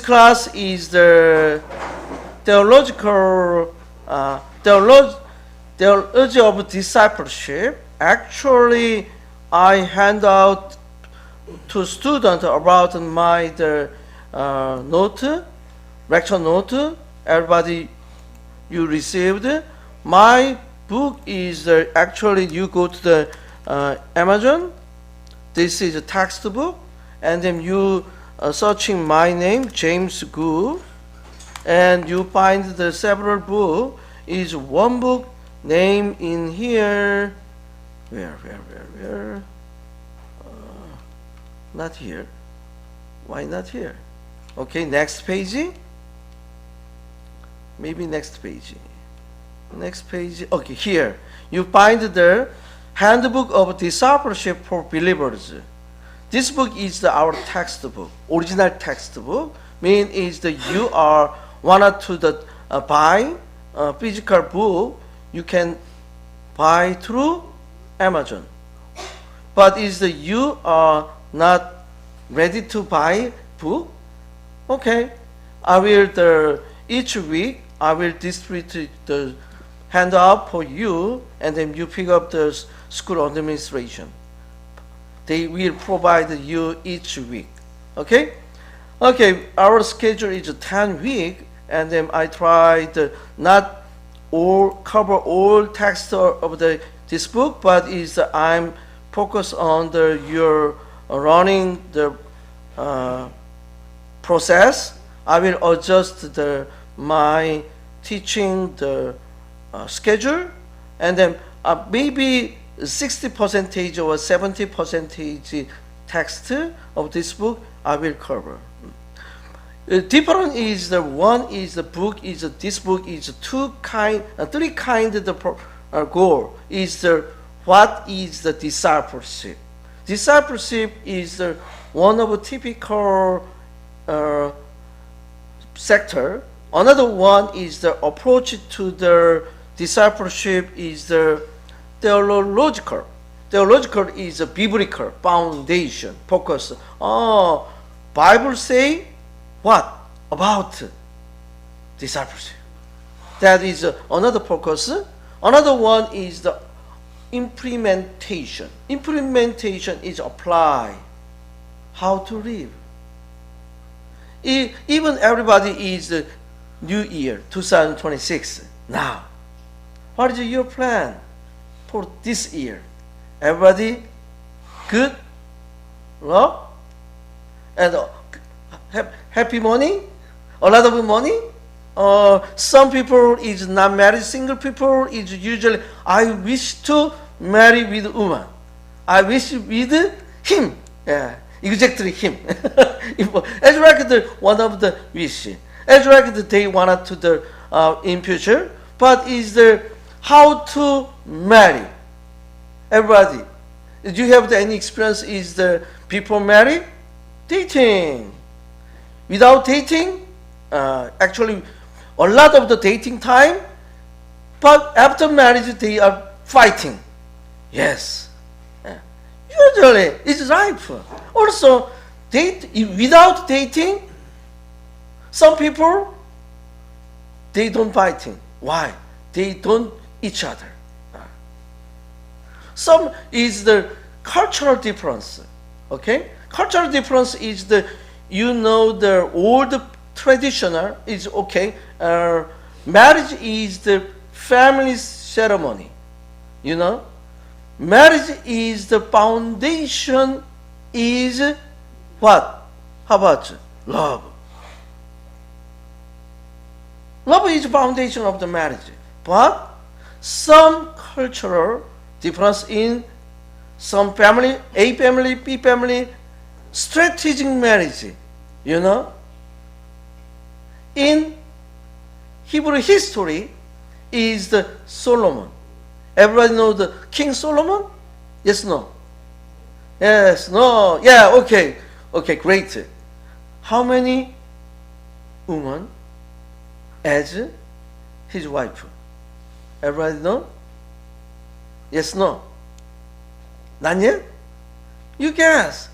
class is the theology of discipleship. Actually, I hand out to students about my lecture note. Everybody, you received. My book is actually you go to the Amazon. This is a textbook, and then you searching my name, James Koo, and you find the several book. Is one book name in here. Where? Not here. Why not here? Okay, next page. Maybe next page. Next page. Okay, here. You find the Handbook of Discipleship for Believers. This book is our textbook, original textbook. Mean is that you are wanted to buy a physical book, you can buy through Amazon. But is that you are not ready to buy book? Okay, I will each week I will distribute the handout for you, and then you pick up the school administration. They will provide you each week. Okay? Okay, our schedule is 10 weeks, and then I try to not cover all text of this book, but I'm focused on your running the process. I will adjust my teaching schedule, and then maybe 60% or 70% text of this book I will cover. Different is one is the book is this book is three kind goal is what is the discipleship. Discipleship is one of the typical sector. Another one is the approach to the discipleship is the theological. Theological is a biblical foundation, focus. Bible say what about discipleship? That is another focus. Another one is the implementation. Implementation is apply. How to live. Even everybody is New Year 2026 now. What is your plan for this year? Everybody good? No? And happy money? A lot of money? Some people is not married, single people is usually, I wish to marry with a woman. I wish with him. Yeah, exactly him. As like one of the wish. As like they wanted to in future, but is how to marry. Everybody, do you have any experience is people marry? Dating. Without dating, actually a lot of the dating time, but after marriage they are fighting. Yes. Usually it's life. Also, without dating, some people, they don't fighting. Why? They don't each other. Some is the cultural difference. Okay? Cultural difference is the old traditional is okay. Marriage is the family ceremony. Marriage is the foundation is what? How about love? Love is the foundation of the marriage. But some cultural difference in some family, A family, B family, strategic marriage, In Hebrew history is the Solomon. Everybody know the King Solomon? Yes, no? Yes, no, yeah, okay. Okay, great. How many women as his wife? Everybody know? Yes, no? Not yet? You guess.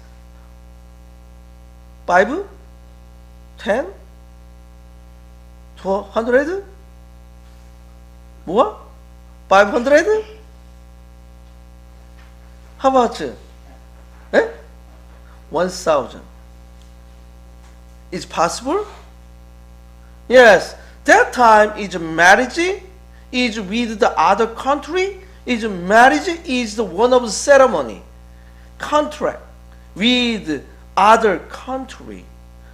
5? 10? 200? More? 500? How about you? 1,000. Is possible? Yes. That time is marriage is with the other country. Is marriage is the one of the ceremony. Contract with other country.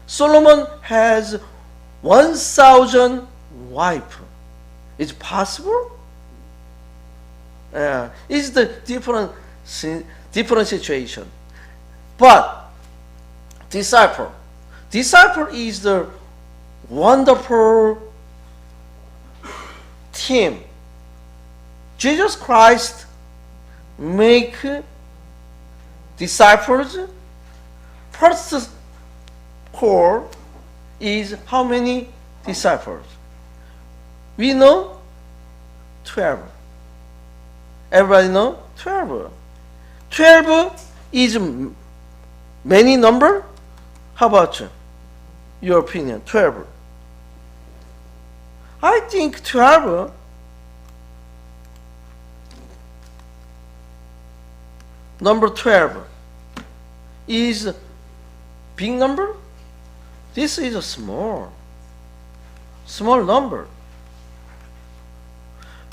Solomon has 1,000 wife. Is it possible? It's the different situation. But disciple is the wonderful team. Jesus Christ make disciples. First core is how many disciples? We know 12. Everybody know 12. 12 is many number. How about you? Your opinion? 12. I think 12 number 12 is big number. This is a small number.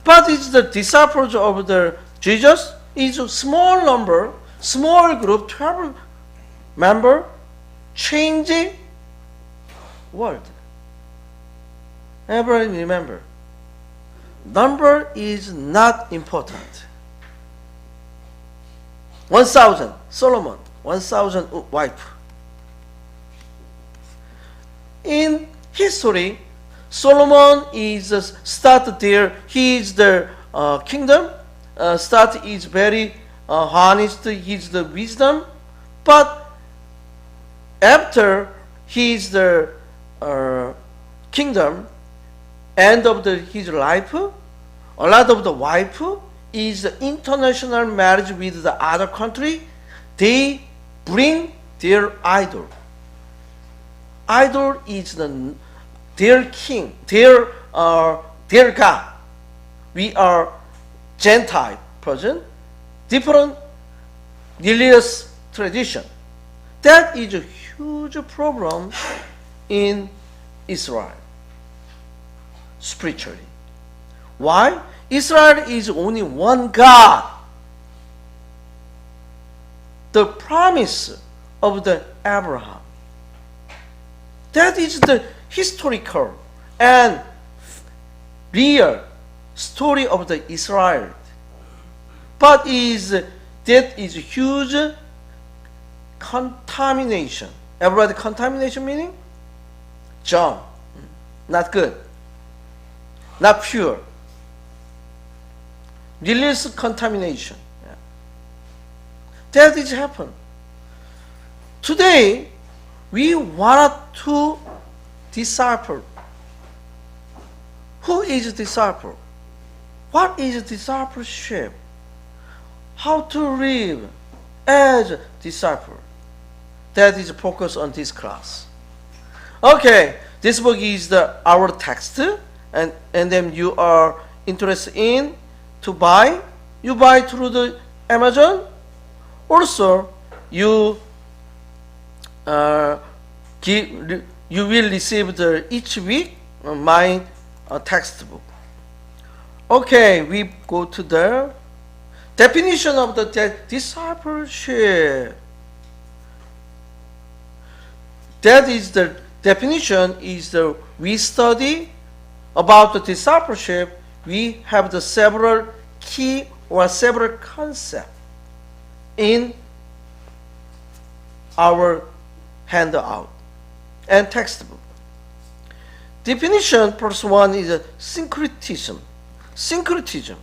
But it's the disciples of the Jesus is a small number, small group, 12 member, change world. Everybody remember, number is not important. 1,000, Solomon, 1,000 wife. In history, Solomon is start there. He is the kingdom. Start is very honest. He is the wisdom. But after he is the kingdom, end of his life, a lot of the wife is international marriage with the other country. They bring their idol. Idol is their king, their God. We are Gentile person, different religious tradition. That is a huge problem in Israel, spiritually. Why? Israel is only one God. The promise of the Abraham. That is the historical and real story of the Israel. But that is huge contamination. Everybody, contamination meaning? Junk. Not good. Not pure. Religious contamination. That is happen. Today, we want to disciple. Who is a disciple? What is discipleship? How to live as a disciple? That is focus on this class. Okay, this book is our text, and then you are interested in to buy. You buy through the Amazon. Also, you will receive each week my textbook. Okay, we go to the definition of the discipleship. That is the definition is we study about the discipleship. We have the several key or several concepts in our handout and textbook. Definition, first one is syncretism. Syncretism.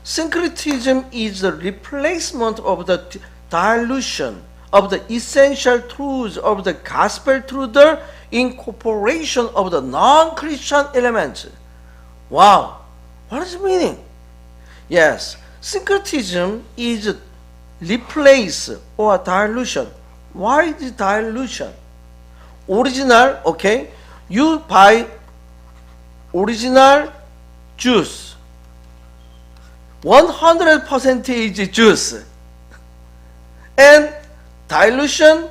Syncretism is the replacement of the dilution of the essential truths of the gospel through the incorporation of the non-Christian elements. Wow, what is the meaning? Yes, syncretism is replace or dilution Why is dilution? Original, okay? You buy original juice, 100% juice, and dilution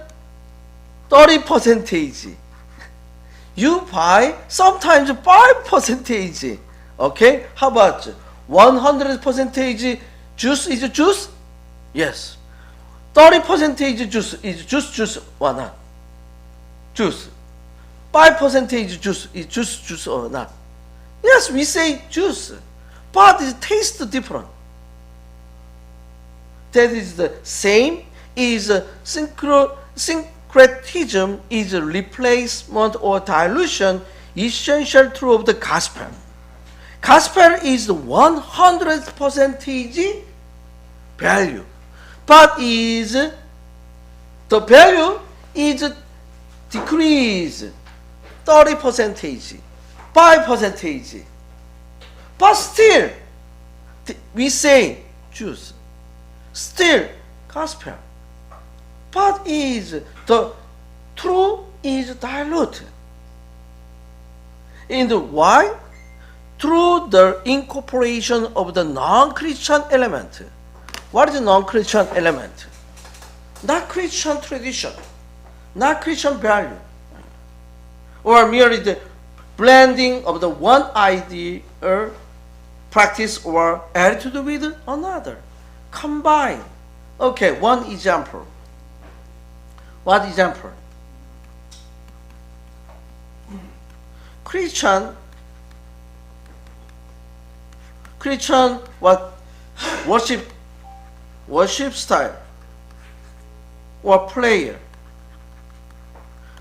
30%. You buy sometimes 5%. Okay? How about 100% juice is juice? Yes. 30% juice is juice or not? Juice. 5% juice is juice or not? Yes, we say juice, but it tastes different. That is the same. Is syncretism is a replacement or dilution, essential truth of the gospel. Gospel is 100% value, but the value is decreased 30%, 5%, but still we say Jews, still gospel, but is the truth is diluted. And why? Through the incorporation of the non-Christian element. What is the non-Christian element? Not Christian tradition, not Christian value, or merely the blending of the one idea or practice or attitude with another. Combine. Okay, one example. What example? Christian what worship style or prayer.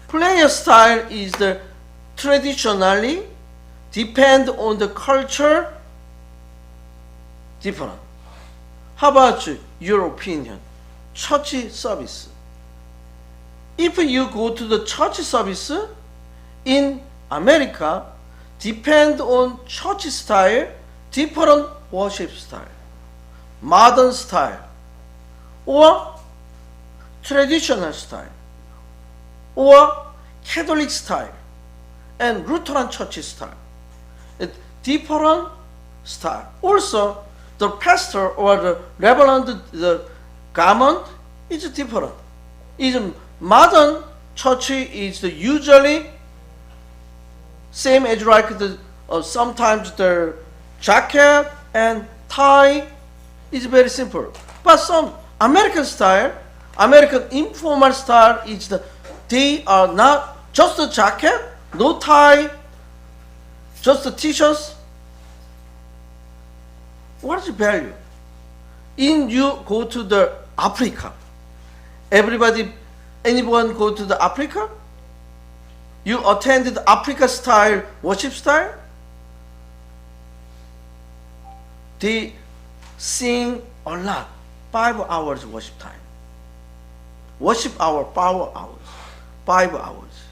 Prayer style is the traditionally depend on the culture different. How about your opinion? Church service. If you go to the church service in America, depend on church style, different worship style, modern style, or traditional style, or Catholic style, and Lutheran church style. Different style. Also, the pastor or the reverend, the garment is different. Modern church is usually same as like the sometimes the jacket and tie is very simple. But some American style, American informal style is they are not just a jacket, no tie, just the t-shirts. What is the value? You go to the Africa, anyone go to the Africa? You attended Africa style worship style? They sing a lot, 5 hours worship time. Worship hour, 5 hours.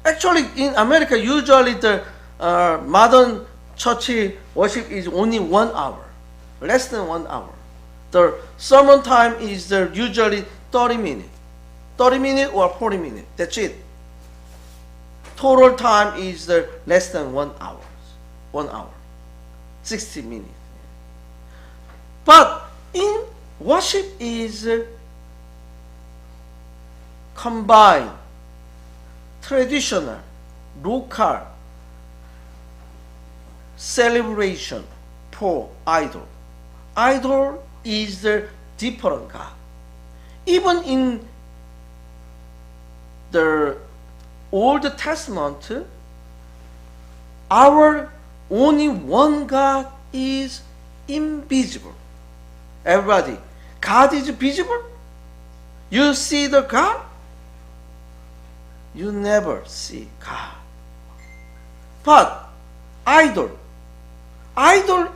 Actually, in America, usually the modern church worship is only 1 hour, less than 1 hour. The sermon time is usually 30 minutes. 30 minutes or 40 minutes, that's it. Total time is less than 1 hour. 1 hour, 60 minutes. But in worship is combined, traditional, local, celebration for idol. Idol is the different God. Even in the Old Testament, our only one God is invisible. Everybody, God is visible. You see the God? You never see God. But idol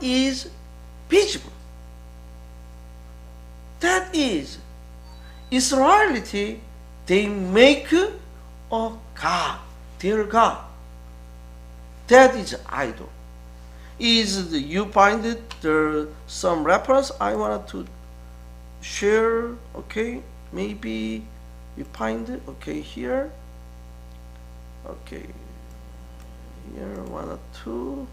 is visible. That is, Israelity, they make a God, their God. That is idol. You find some reference I wanted to share, okay? maybe you find it, okay, here, okay, here, 1 or 2,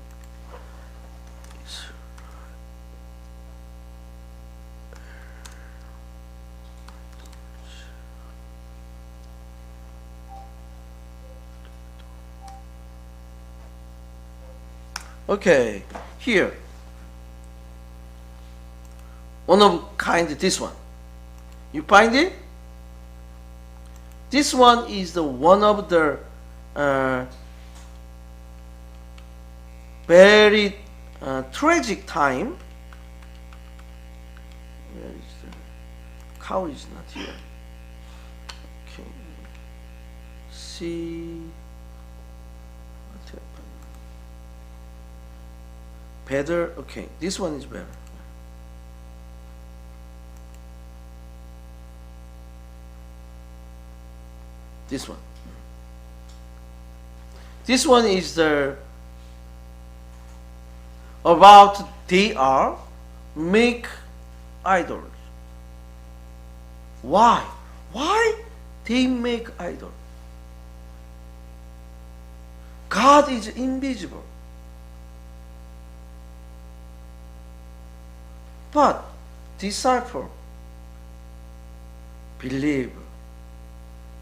okay, here, one of kind, this one. You find it? This one is the one of the very tragic time. Where is the cow is not here. Okay. See what happened. Better. Okay, this one is better. This one. This one is the about they are make idols. Why? Why they make idols? God is invisible. But disciple believe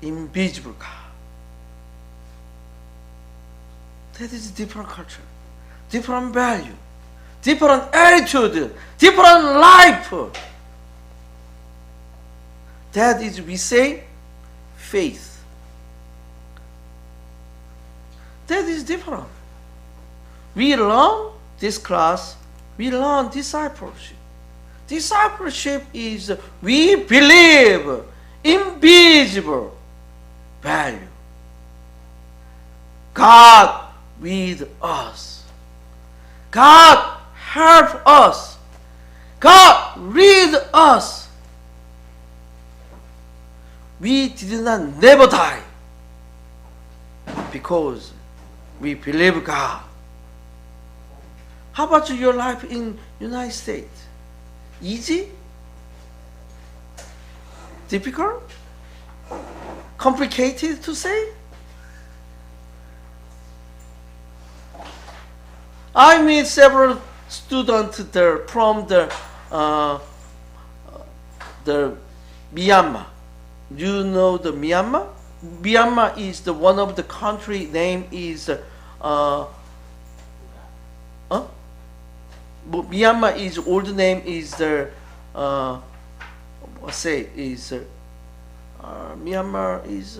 invisible God. That is different culture, different value, different attitude, different life. That is, we say, faith. That is different. We learn this class, we learn discipleship. Discipleship is we believe invisible value. God with us. God help us. God lead us. We did not never die because we believe God. How about your life in United States? Easy? Difficult? Complicated to say? I meet several students there from the Myanmar. Do you know the Myanmar? Myanmar is the one of the country name is Myanmar is old name is the Myanmar is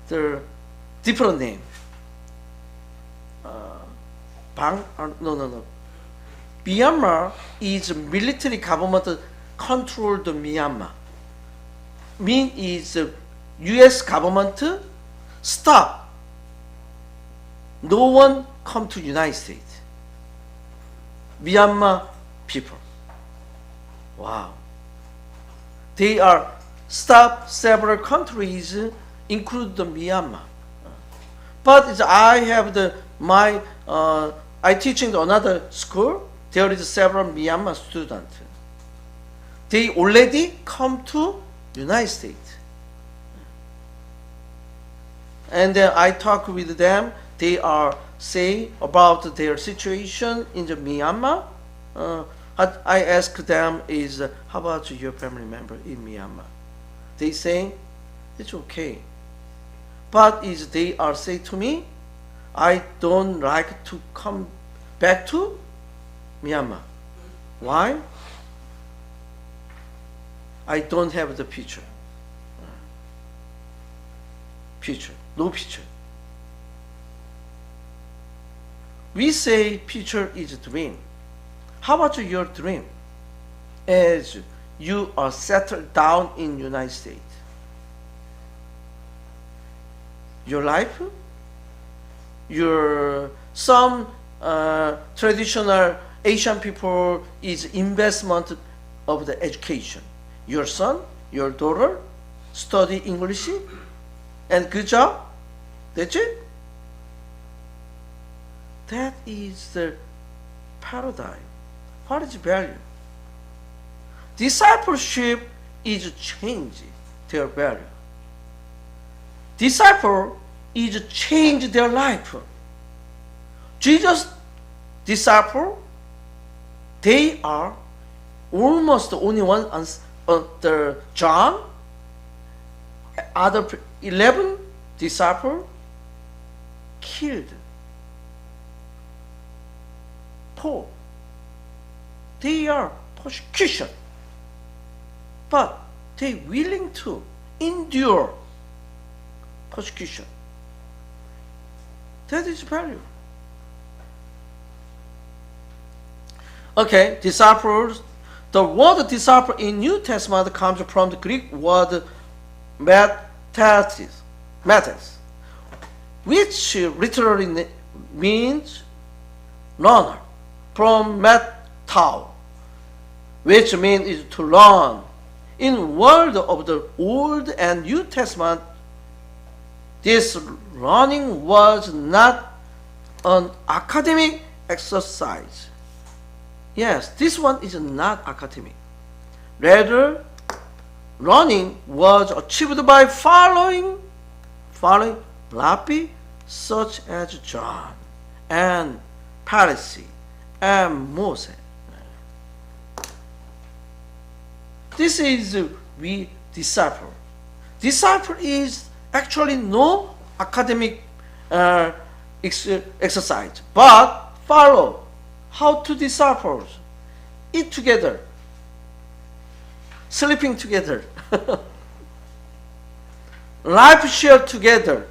the different name. No. Myanmar is military government controlled Myanmar. Mean is U.S. government stop. No one come to United States. Myanmar people. Wow. They are stop several countries, including Myanmar. But I have I teaching another school. There is several Myanmar students. They already come to United States. And then I talk with them. They are say about their situation in the Myanmar. I ask them is how about your family member in Myanmar? They say it's okay, but is they are say to me, I don't like to come back to Myanmar. Why? I don't have the picture. No picture. We say picture is a dream. How about your dream? As you are settled down in United States. Your life, some traditional Asian people is investment of the education. Your son, your daughter study English and good job. That's it. That is the paradigm. What is value? Discipleship is change their value. Disciple is change their life. Jesus' disciple, they are almost only one. The John, other 11 disciples killed Paul. They are persecution, but they willing to endure persecution. That is value. Okay, disciples. The word disciple in New Testament comes from the Greek word mathetes, which literally means learner, from matao, which means is to learn. In world of the Old and New Testament, this learning was not an academic exercise. Yes, this one is not academic. Rather, learning was achieved by following rabbi such as John and Pharisee and Moses. This is we disciple. Disciple is actually no academic exercise, but follow how to disciples, eat together, sleeping together, life share together.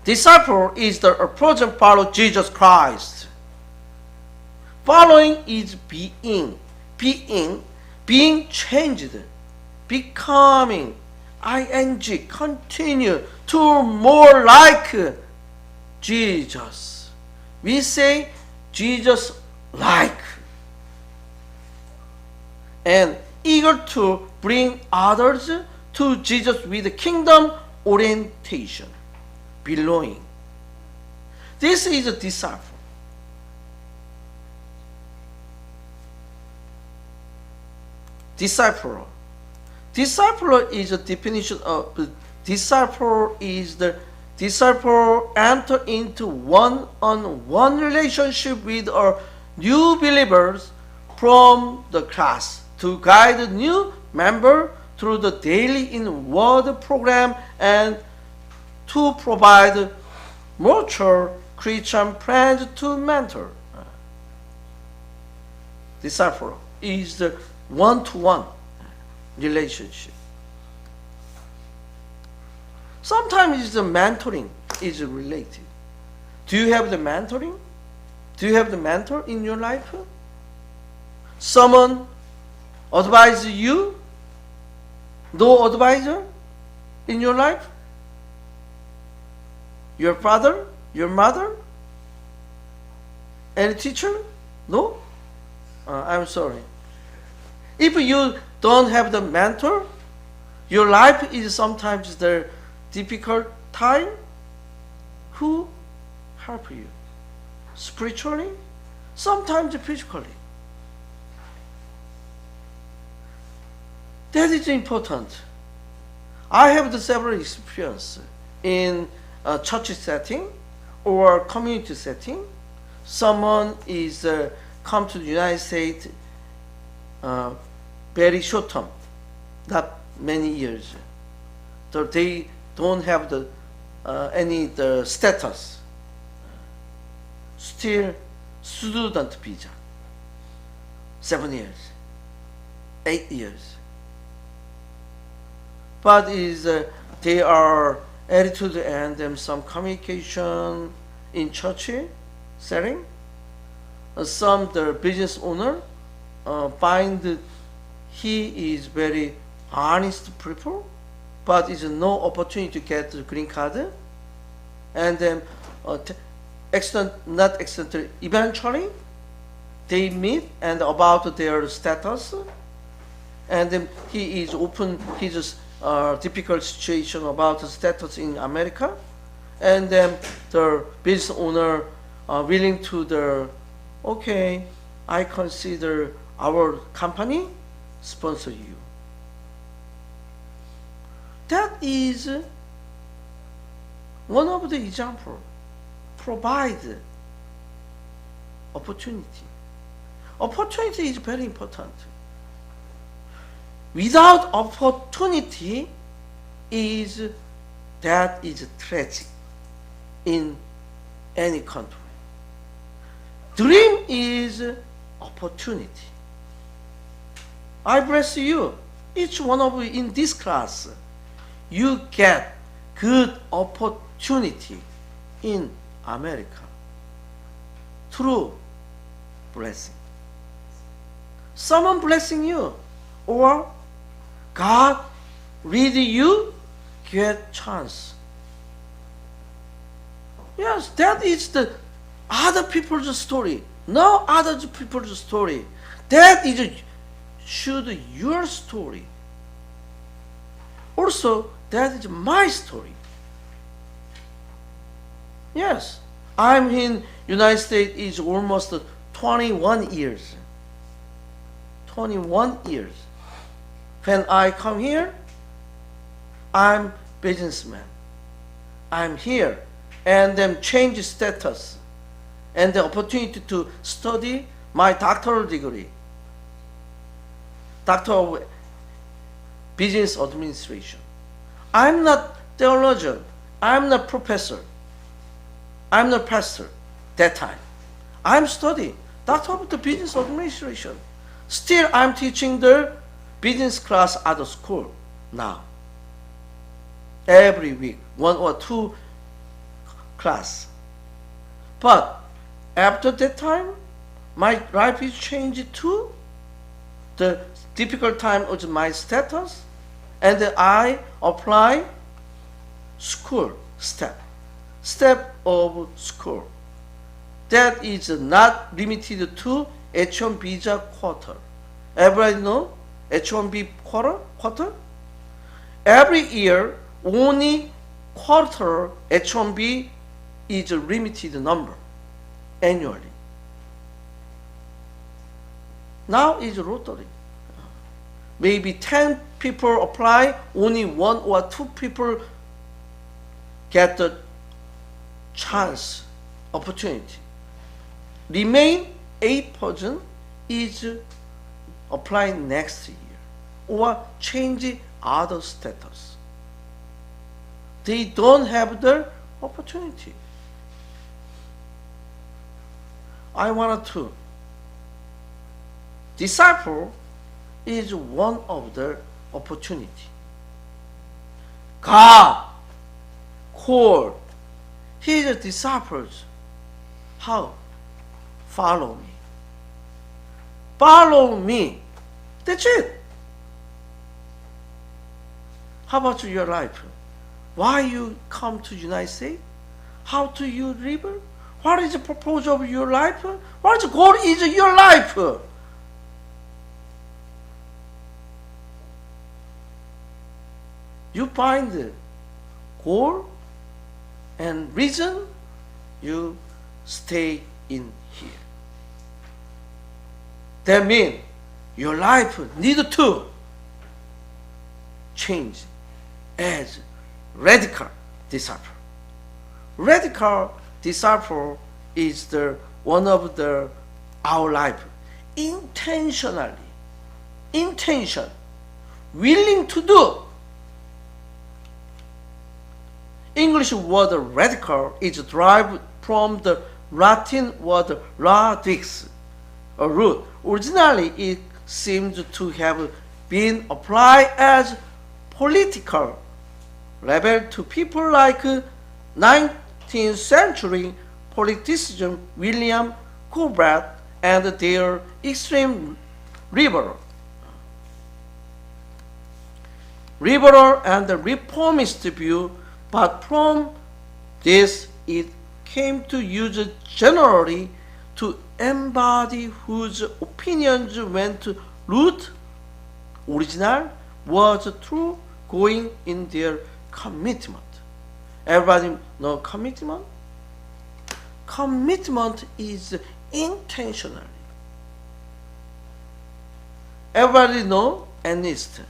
Disciple is the approach and follow Jesus Christ. Following is being changed, becoming, ing, continue to more like Jesus. We say Jesus like, and eager to bring others to Jesus with kingdom orientation, belonging. This is a disciple. Disciple. Disciple is a definition of disciple is the disciple enter into one-on-one relationship with our new believers from the class to guide the new member through the daily in-word program and to provide mature Christian friends to mentor. Disciple is the one-to-one relationship. Sometimes the mentoring is related. Do you have the mentoring? Do you have the mentor in your life? Someone advise you? No advisor in your life? Your father? Your mother? Any teacher? No? I'm sorry. If you don't have the mentor, your life is sometimes the difficult time. Who help you? Spiritually, sometimes physically. That is important. I have the several experience in a church setting or community setting. Someone is come to the United States very short term, not many years. So they don't have the any the status. Still student visa. 7 years, 8 years. But is they are attitude and some communication in church setting. Some the business owner find he is very honest people, but is no opportunity to get the green card, and then not accidentally, eventually they meet and about their status, and then he is open his difficult situation about the status in America, and then the business owner willing to the okay, I consider our company sponsor you. That is one of the example. Provide opportunity. Opportunity is very important. Without opportunity, that is tragic in any country. Dream is opportunity. I bless you. Each one of you in this class, you get good opportunity in America through blessing. Someone blessing you, or God lead you, get chance. Yes, that is the other people's story. No other people's story. That is should your story. Also, that is my story. Yes, I'm in United States is almost 21 years. 21 years. When I come here, I'm businessman. I'm here and then change status and the opportunity to study my doctoral degree. Doctor of Business Administration. I'm not theologian. I'm not professor. I'm not pastor that time. I'm studying Doctor of the Business Administration. Still, I'm teaching the business class at the school now. Every week, 1 or 2 class. But after that time, my life is changed to the difficult time of my status, and I apply school step of school. That is not limited to H1 visa quarter. Everybody know H1B quarter? Every year, only quarter H1B is a limited number annually. Now is lottery. Maybe 10 people apply, only 1 or 2 people get the chance, opportunity. Remain 8% is applying next year or change other status. They don't have the opportunity. I wanted to. Disciple is one of the opportunity. God called his disciples. How? Follow me. Follow me. That's it. How about your life? Why you come to United States? How do you live? What is the purpose of your life? What is the goal is your life? You find the goal and reason, you stay in here. That means your life needs to change as radical disciple. Radical disciple is the one of the our life intentionally, intention, willing to do. English word radical is derived from the Latin word radix, a root. Originally, it seems to have been applied as political label to people like 19th century politician William Corbett and their extreme liberal and reformist view, but from this it came to use generally to embody whose opinions went root original was through going in their commitment. Everybody know commitment? Commitment is intentionally. Everybody know enlist.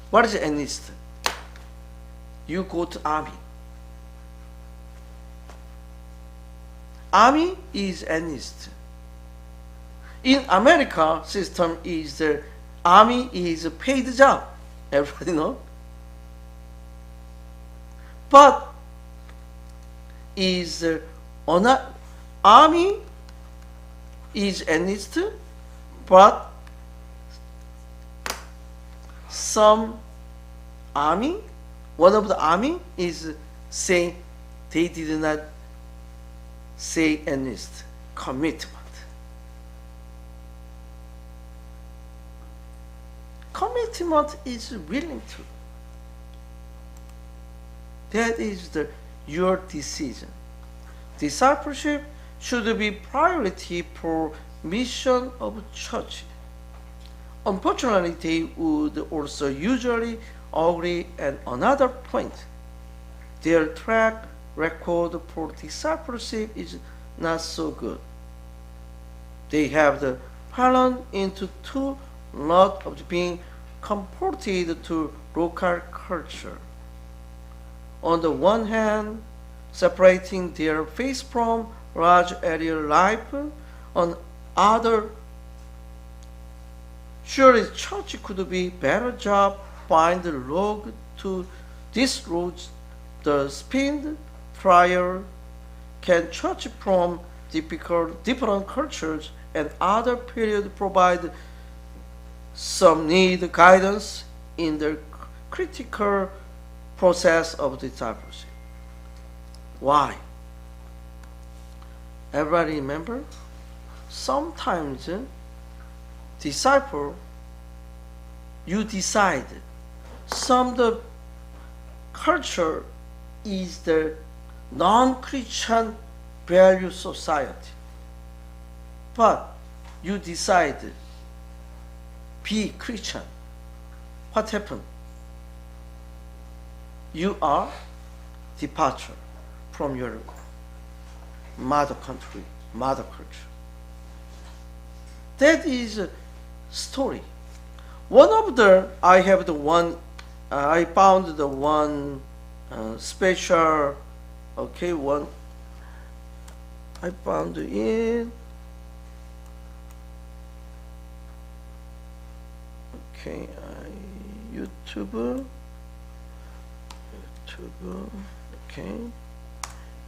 What is enlist? You go to army. Army is enlist. In America system is the army is a paid job. Everybody know. But is army is enlist, but some army, one of the army is say they did not say enlist, commitment. Commitment is willing to. That is your decision. Discipleship should be priority for mission of church. Unfortunately, they would also usually agree at another point. Their track record for discipleship is not so good. They have fallen into two lot of being converted to local culture. On the one hand, separating their faith from large area life. On other, surely church could be better job find the log to this route the spin prior can church from different cultures and other period provide some need guidance in the critical process of discipleship. Why? Everybody remember? Sometimes disciple, you decide some the culture is the non-Christian value society. But you decide be Christian. What happened? You are departure from your mother country, mother culture. That is a story. One of the, I have the one, I found the one special, okay, one, I found in, okay, YouTube, okay,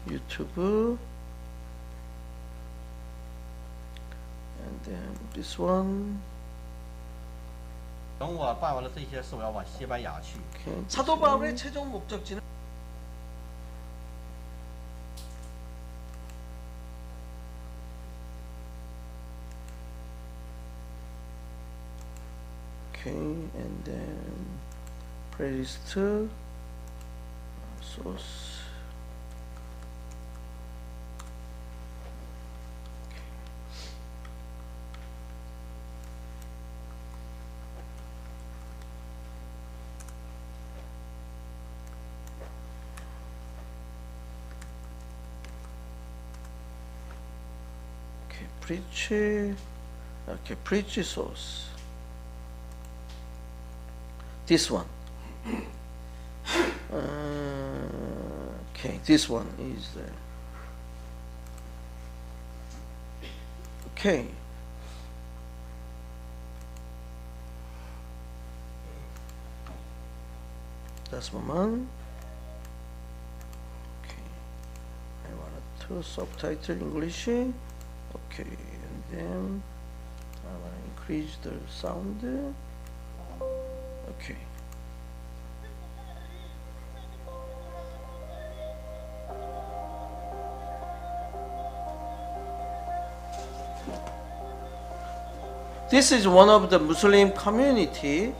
YouTube, and then this one. 等我办完了这些事，我要往西班牙去。 Okay, 사도 바울의 최종 목적지는 Okay, and then playlist source. Preach source. This one. Okay, this one is there. Okay. That's one. Okay. I want to subtitle English. Okay, and then I want to increase the sound. Okay. This is one of the Muslim community.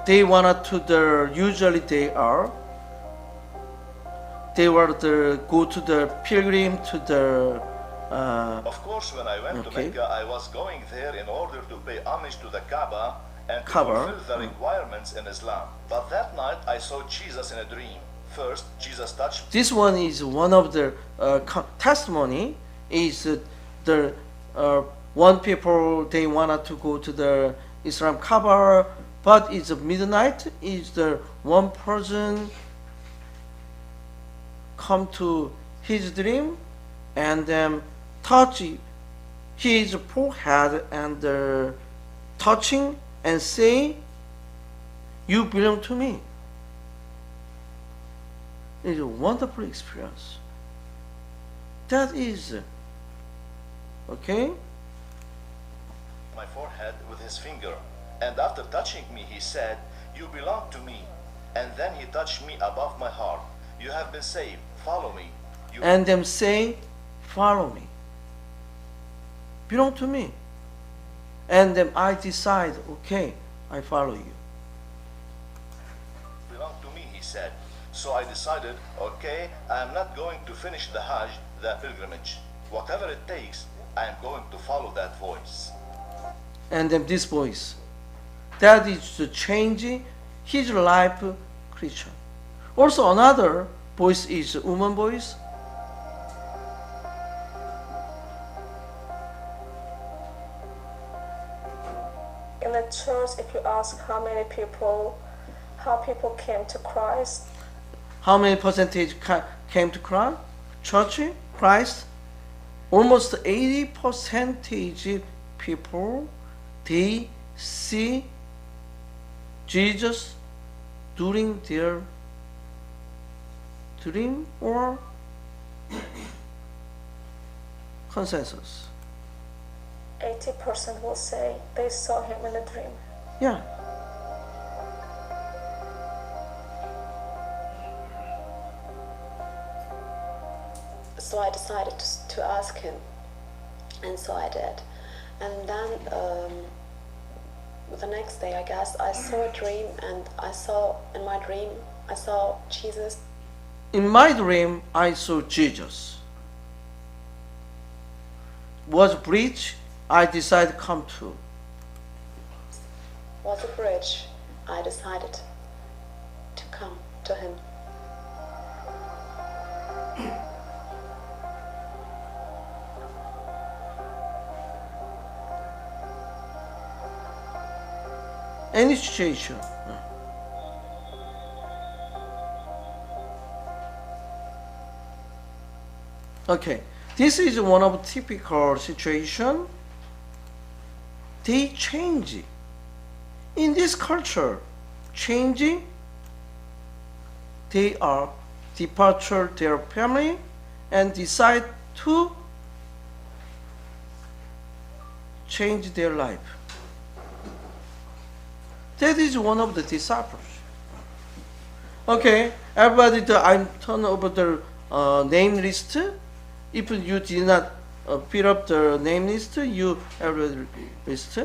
They wanted to usually they were go to the pilgrim to the. Of course, when I went to Mecca, I was going there in order to pay homage to the Kaaba and to fulfill the requirements in Islam. But that night, I saw Jesus in a dream. First, Jesus touched me. This one is one of the testimony is the one people they wanted to go to the Islam Kaaba, but it's midnight. Is the one person come to his dream and then touch his forehead and touching and say, "You belong to me." It's a wonderful experience. That is okay. My forehead with his finger, and after touching me, he said, "You belong to me." And then he touched me above my heart. "You have been saved. Follow me." And them say, "Follow me." Belong to me. And then I decide, okay, I follow you. Belong to me, he said. So I decided, okay, I am not going to finish the Hajj, the pilgrimage. Whatever it takes, I am going to follow that voice. And then this voice, that is to change his life, Christian. Also another voice is woman voice. In the church, if you ask how people came to Christ, How many percentage came to Christ? Church, Christ? Almost 80% people, they see Jesus during their dream or consensus. 80% will say they saw him in a dream. Yeah. So I decided to ask him, and so I did. And then the next day, I guess, I saw a dream, and in my dream, I saw Jesus. In my dream, I saw Jesus. Was bridge, I decided to come to. Was a bridge. I decided to come to him. Any situation. Okay, this is one of typical situation. They change. In this culture, changing, they are departure their family and decide to change their life. That is one of the disciples. Okay, everybody, I turn over the name list. If you did not fill up the name list, you have the list.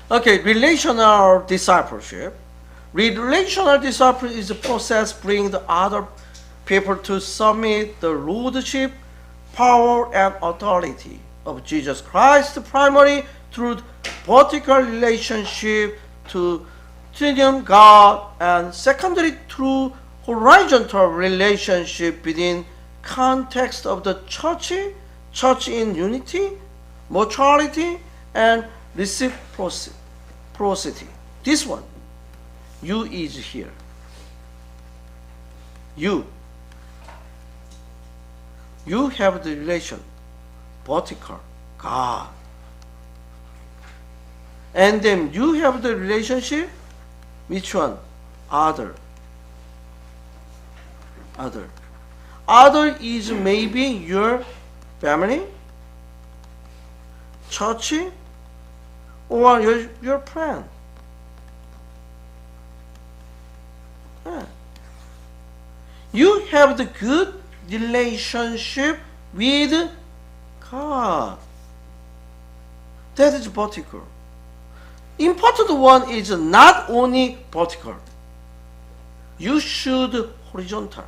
Okay, relational discipleship. Relational discipleship is a process bringing the other people to submit the lordship, power, and authority of Jesus Christ, primarily through vertical relationship to Trinity God, and secondary through horizontal relationship within context of the church in unity, mutuality, and reciprocity. This one, you is here. You have the relation, vertical, God. And then you have the relationship, which one? Other. Other is maybe your family, church, or your friend. Yeah. You have the good relationship with God. That is vertical. Important one is not only vertical. You should horizontal.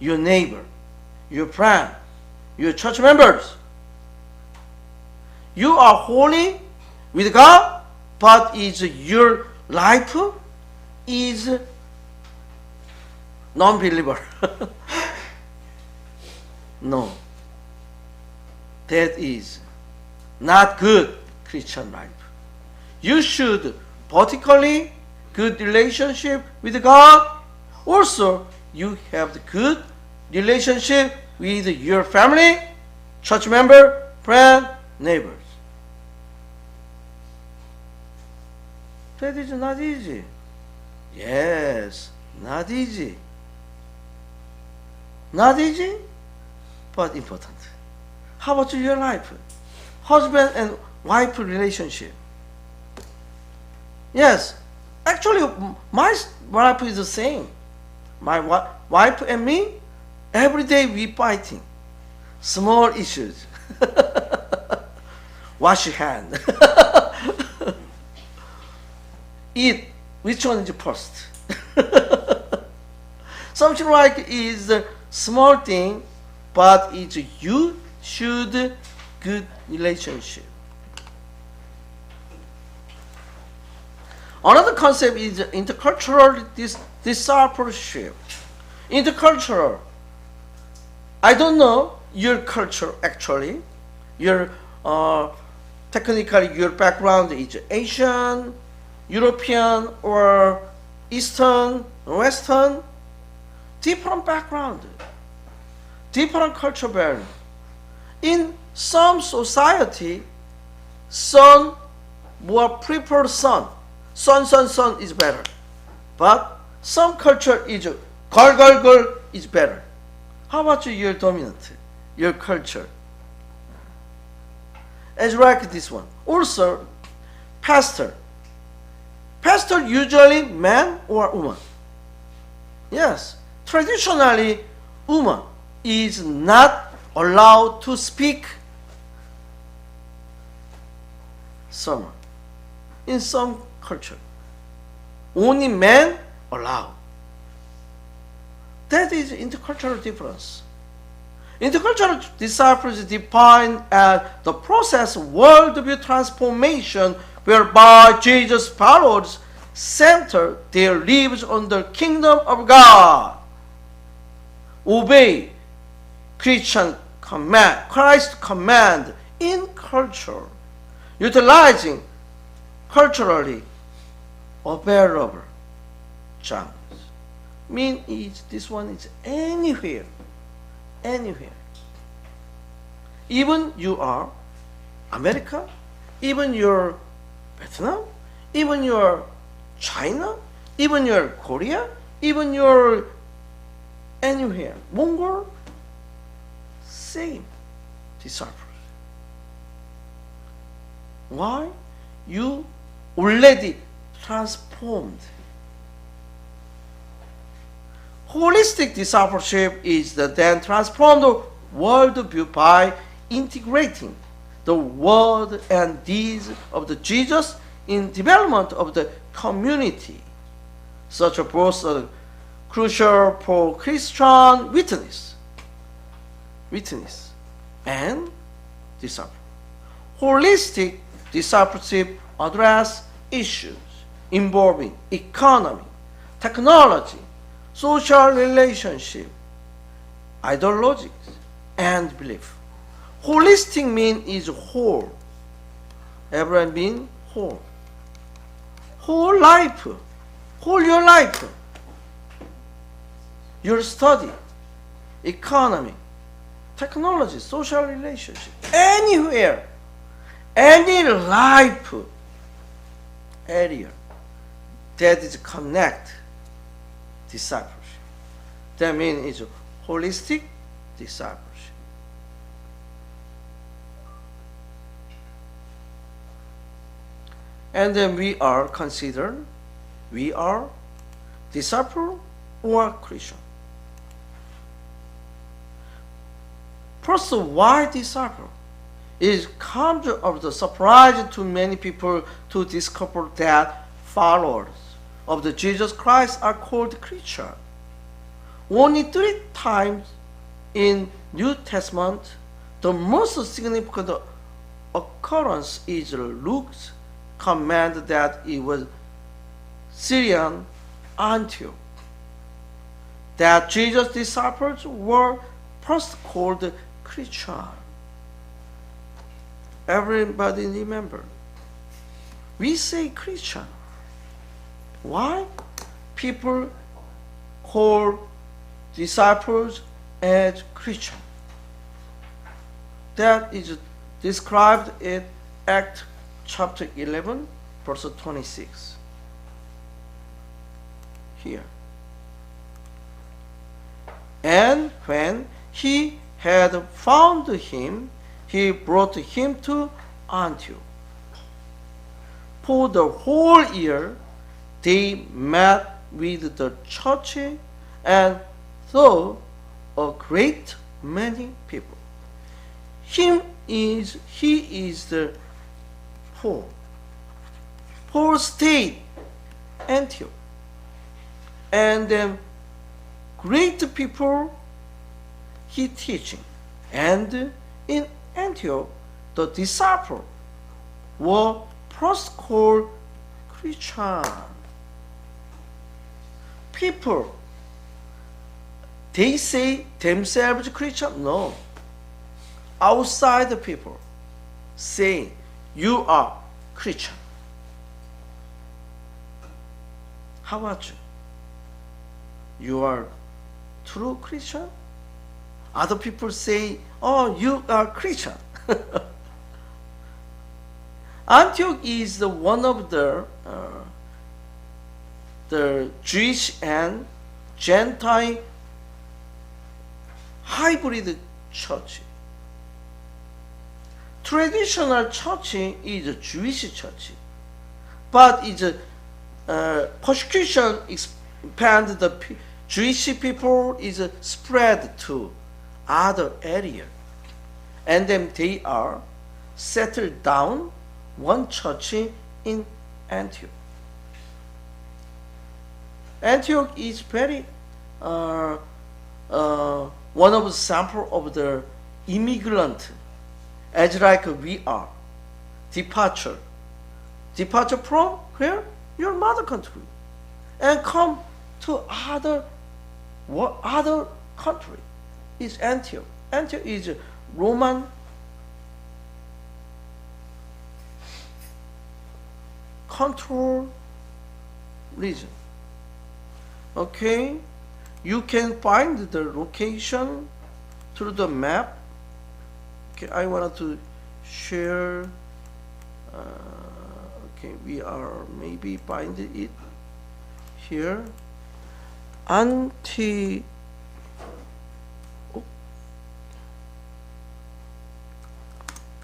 Your neighbor, your friend, your church members. You are holy with God, but is your life is non-believer. No. That is not good Christian life. You should vertically good relationship with God. Also, you have the good relationship with your family, church member, friend, neighbors. That is not easy. Yes, not easy. Not easy, but important. How about your life? Husband and wife relationship. Yes, actually, my wife is the same. My wife and me, every day we fighting. Small issues. Wash your hand. Eat. Which one is first? Something like is a small thing, but it's you should good relationship. Another concept is intercultural discipleship. Intercultural. I don't know your culture actually. Your technically your background is Asian, European, or Eastern, Western. Different background, different culture bearing. In some society, son more prefer son. Son is better. But some culture is girl is better. How about your dominant, your culture? As like this one. Also, pastor. Pastor usually man or woman. Yes, traditionally, woman is not allowed to speak sermon. In some culture, only men allowed. That is intercultural difference. Intercultural disciples define as the process of worldview transformation whereby Jesus followers center their lives on the kingdom of God. Obey Christian command, Christ's command in culture, utilizing culturally available channels. Mean is this one is anywhere. Even you are America, even your Vietnam, even your China, even your Korea, even your anywhere, Mongol, same disciples. Why? You already transformed. Holistic discipleship is the then transformed worldview by integrating the word and deeds of the Jesus in development of the community. Such a process crucial for Christian witness and disciple. Holistic discipleship address issues involving economy, technology, social relationship, ideologies, and belief. Holistic mean is whole. Everyone mean whole. Whole life. Whole your life. Your study, economy, technology, social relationship, anywhere, any life area that is connect discipleship. That means it's holistic discipleship. And then we are considered, we are disciple or Christian. First, why disciple? It comes of the surprise to many people to discover that followers of the Jesus Christ are called Christian. Only 3 times in New Testament, the most significant occurrence is Luke's command that it was Syrian Antioch, that Jesus' disciples were first called Christian. everybody remember. We say Christian. Why? People call disciples as Christian. That is described in Acts chapter 11, verse 26. Here. And when he had found him, he brought him to Antioch. For the whole year, they met with the church and saw a great many people. He is the Paul. Paul stayed Antioch, and then great people he teaching, and in Antioch the disciples were first called Christian. People, they say themselves Christian? No. Outside the people say you are Christian. How about you? You are true Christian? Other people say, oh, you are Christian. Antioch is one of the Jewish and Gentile hybrid church. Traditional church is a Jewish church, but persecution expand the Jewish people is spread to other area, and then they are settled down one church in Antioch. Antioch is very one of the sample of the immigrant, as like we are. Departure from where? Your mother country, and come to other country. Is Antioch. Antioch is a Roman control region. Okay, you can find the location through the map. Okay, I wanted to share. Okay, we are maybe find it here.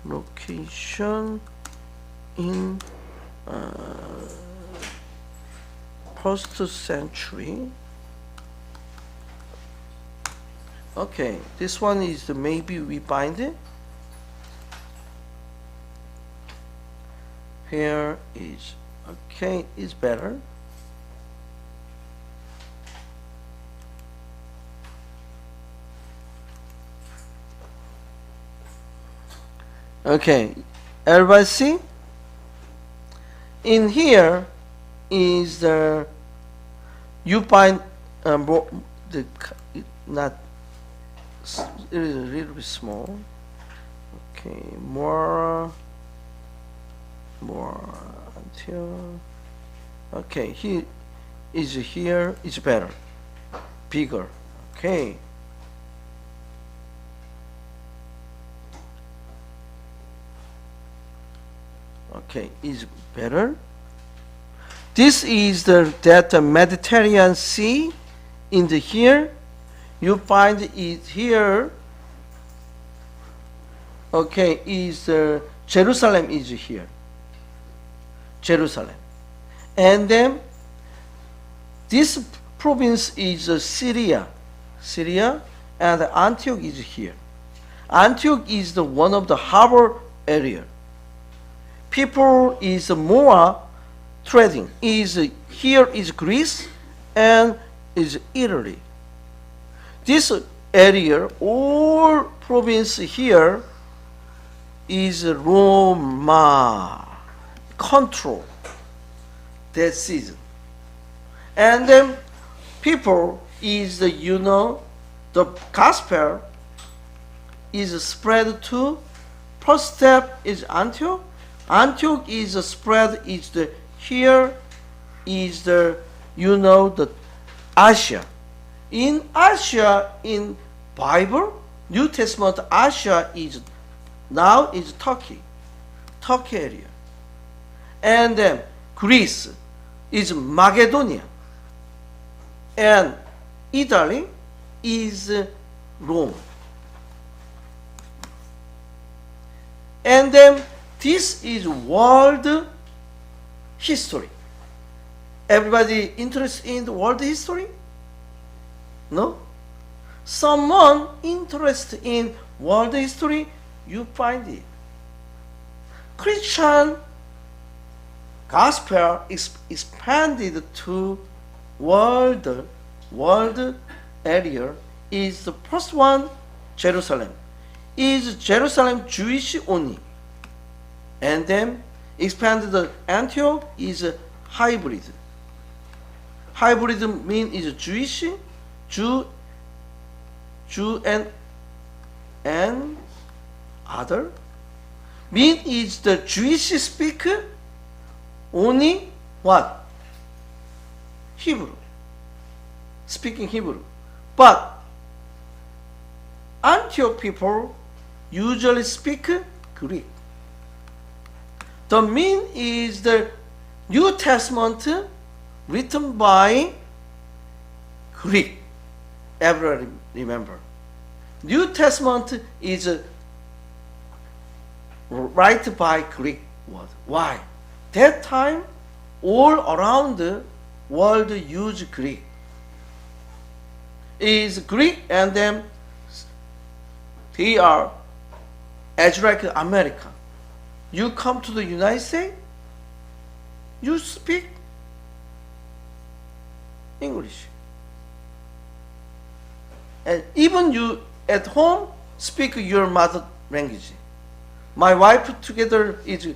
Location in first century. Okay, this one is maybe we find it. Here is okay, is better. Okay, everybody see? In here is the you find the not it is a little bit small. Okay, more until okay here is better, bigger. Okay. Okay, is better. This is that Mediterranean Sea in the here. You find it here. Okay, is Jerusalem is here. Jerusalem, and then this province is Syria, and Antioch is here. Antioch is one of the harbor area. People is more trading. Here is Greece and is Italy. This area, all province here is Roma control that season. And then people is the gospel is spread to first step is Antioch. Antioch is spread, is the here is the the Asia. In Asia, in Bible, New Testament, Asia is now is Turkey area. And then Greece is Macedonia. And Italy is Rome. And then this is world history. Everybody interested in the world history? No? Someone interested in world history, you find it. Christian gospel is expanded to world area. Is the first one Jerusalem. Is Jerusalem Jewish only? And then expanded the Antioch is a hybrid. Hybrid mean is Jewish, Jew and other. Mean is the Jewish speaker only what? Hebrew. Speaking Hebrew. But Antioch people usually speak Greek. The mean is the New Testament written by Greek. Everybody remember. New Testament is written by Greek word. Why? That time, all around the world use Greek. Is Greek, and then they are as like America. You come to the United States, you speak English. And even you at home speak your mother language. My wife together is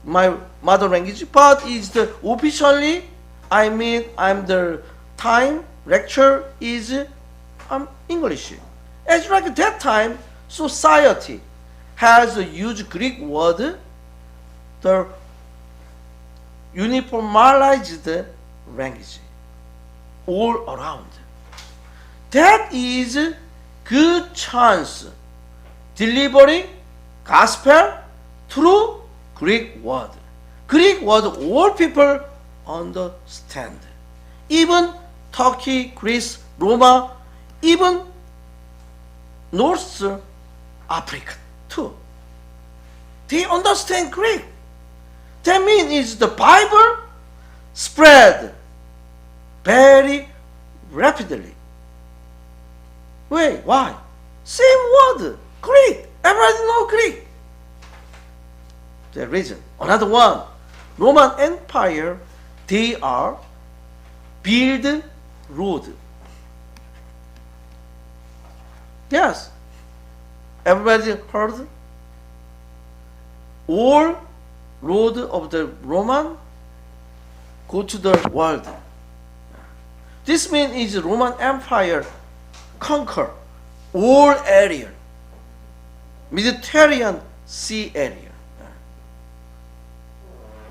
my mother language, but is the officially, I'm the time lecture is English. As like that time, society has used Greek word, the uniformized language all around. That is good chance delivering gospel through Greek word. Greek word all people understand. Even Turkey, Greece, Roma, even North Africa too. They understand Greek. That means the Bible spread very rapidly. Wait, why? Same word, Greek. Everybody know Greek. The reason. Another one, Roman Empire, they are build road. Yes. Everybody heard? All road of the Roman go to the world. This means is Roman Empire conquer all area, Mediterranean Sea area.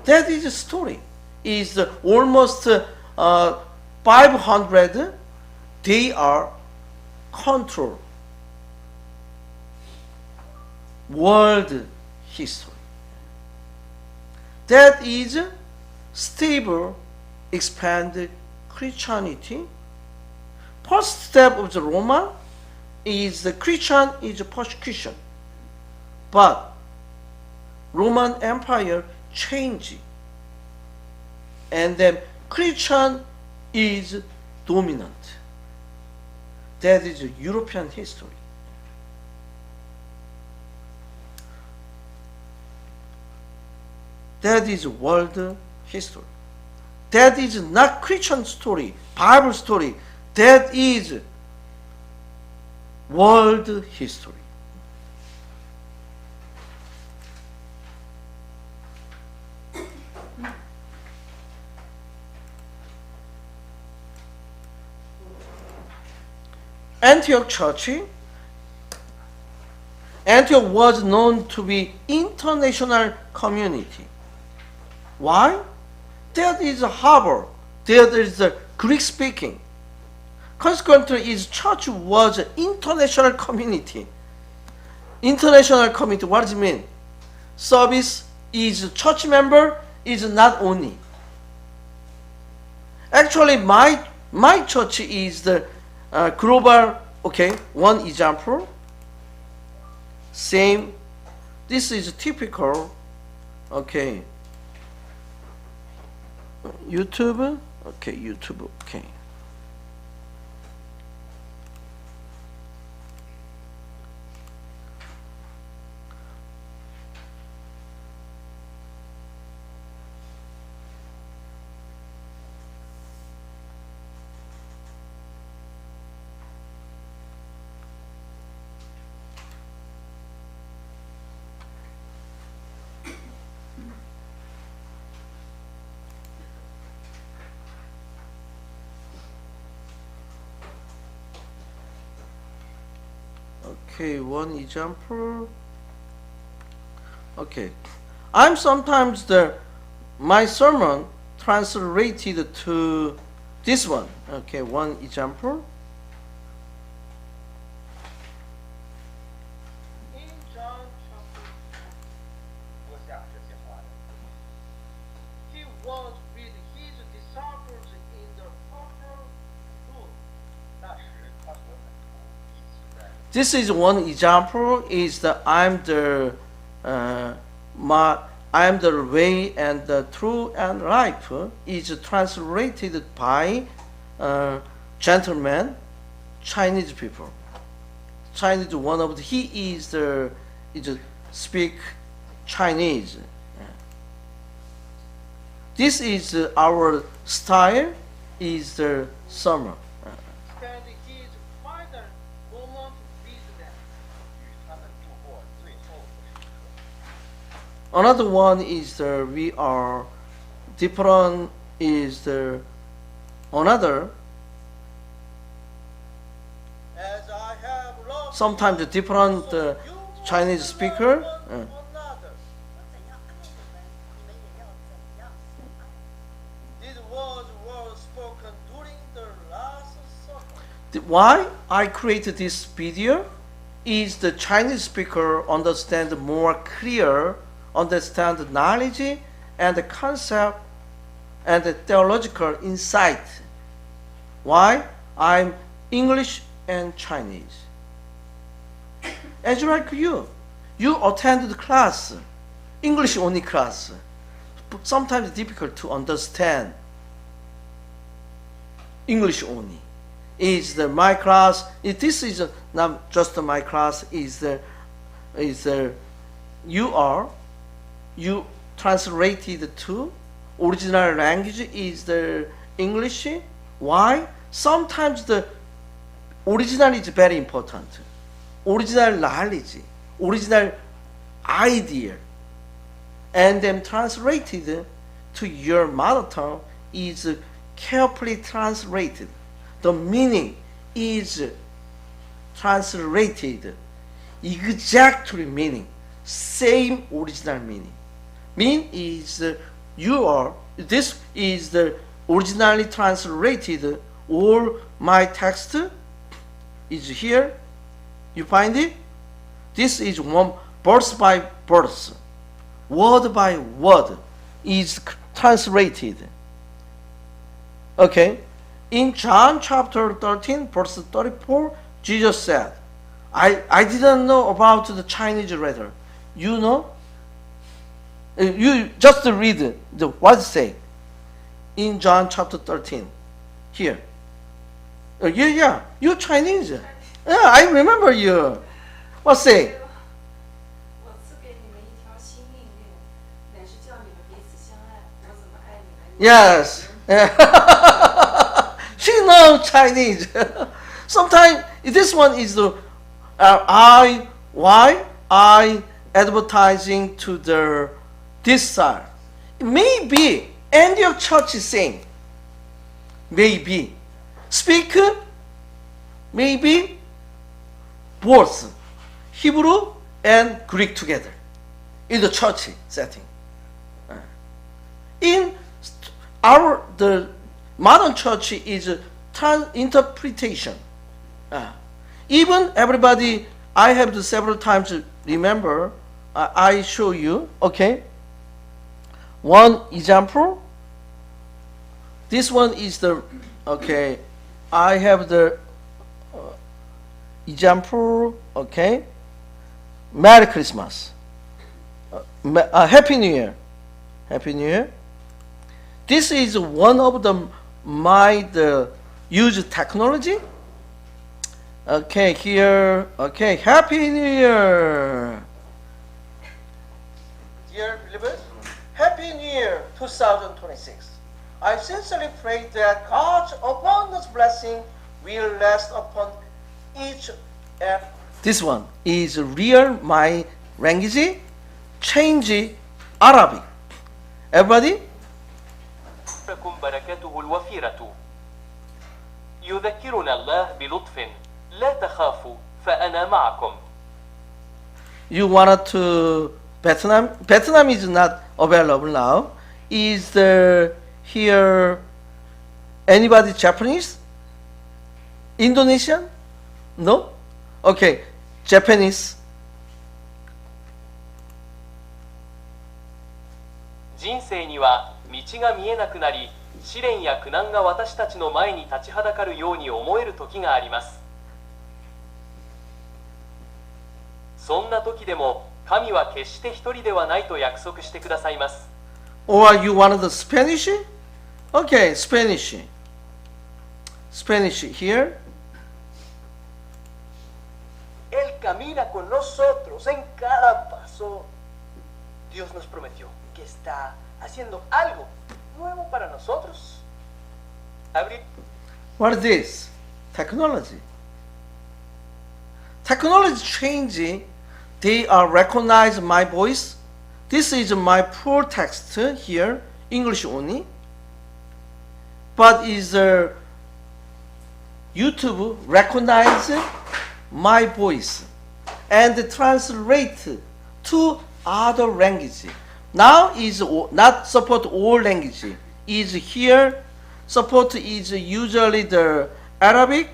That is a story. Is almost 500. They are control world history. That is stable, expanded Christianity. First step of the Roman is the Christian is persecution. But Roman Empire changed. And then Christian is dominant. That is European history. That is world history. That is not Christian story, Bible story. That is world history. Antioch Church Antioch was known to be international community. Why? There is a harbor. There is a Greek speaking. Consequently, its church was an international community. International community, what does it mean? Service is church member is not only. Actually, my church is the global, okay, one example. Same, this is typical, okay, YouTube, okay, YouTube, okay. Okay, one example. Okay, I'm sometimes my sermon translated to this one. Okay, one example. In John chapter 2, 说下这些话的。He was with his disciples in the upper room. 那时他和门徒一起在。This is one example. Is that I'm the way and the truth and life is translated by gentleman, Chinese people. Chinese one of he is speak Chinese. This is our style. Is the sermon. Spend his final moment with them. 与他们度过最后的时刻。 Another one is we are different. Is another. As I have loved Sometimes you, different so you Chinese must speaker. love one another. 我怎样爱你们，你们也要怎样相爱。 These words were spoken during the Last Supper. Why I created this video is the Chinese speaker understand more clear, understand the knowledge and the concept and the theological insight. Why? I'm English and Chinese. As like you attend the class, English only class. Sometimes difficult to understand. English only. Is my class? This is not just my class. You translated to original language is the English. Why? Sometimes the original is very important. Original knowledge, original idea, and then translated to your mother tongue is carefully translated. The meaning is translated exactly meaning, same original meaning. Mean is this is the originally translated. All my text is here. You find it? This is one verse by verse, word by word is translated. Okay. In John chapter 13, verse 34, Jesus said, I didn't know about the Chinese letter. You know? You just read what it say in John chapter 13. Here. Yeah, you Chinese. Yeah, I remember you. What say? 我赐给你们一条新命令，乃是叫你们彼此相爱。我怎么爱你们？ Yes. She knows Chinese. Sometimes this one is the why I advertising to this side. Maybe any of church is saying. Maybe speak. Maybe both Hebrew and Greek together in the church setting. In the modern church is interpretation. Even everybody, I have to several times remember. I show you. Okay. One example. This one is the okay. I have the example. Okay. Merry Christmas. Happy New Year. Happy New Year. This is one of the use technology. Okay, here. Okay, Happy New Year. Dear believers, Happy New Year 2026. I sincerely pray that God's abundant blessing will rest upon each and this one is real my language, change Arabic. Everybody? لكم بركاته الوفيرة. يذكرنا الله بلطف لا تخافوا فأنا معكم. You wanted to Vietnam? Vietnam is not available now. Is there here anybody Japanese? Indonesian? No? Okay, Japanese. 人生には道が見えなくなり、試練や苦難が私たちの前に立ちはだかるように思える時があります。そんな時でも神は決して一人ではないと約束してくださいます。Or you wanted the Spanish? Okay, Spanish. Spanish here. Él camina con nosotros en cada paso. Dios nos prometió que está haciendo algo nuevo para nosotros. What is this? Technology. Technology changing. They are recognize my voice. This is my poor text here, English only. But is YouTube recognize my voice and translate to other language. Now is not support all language. Is here support is usually the Arabic,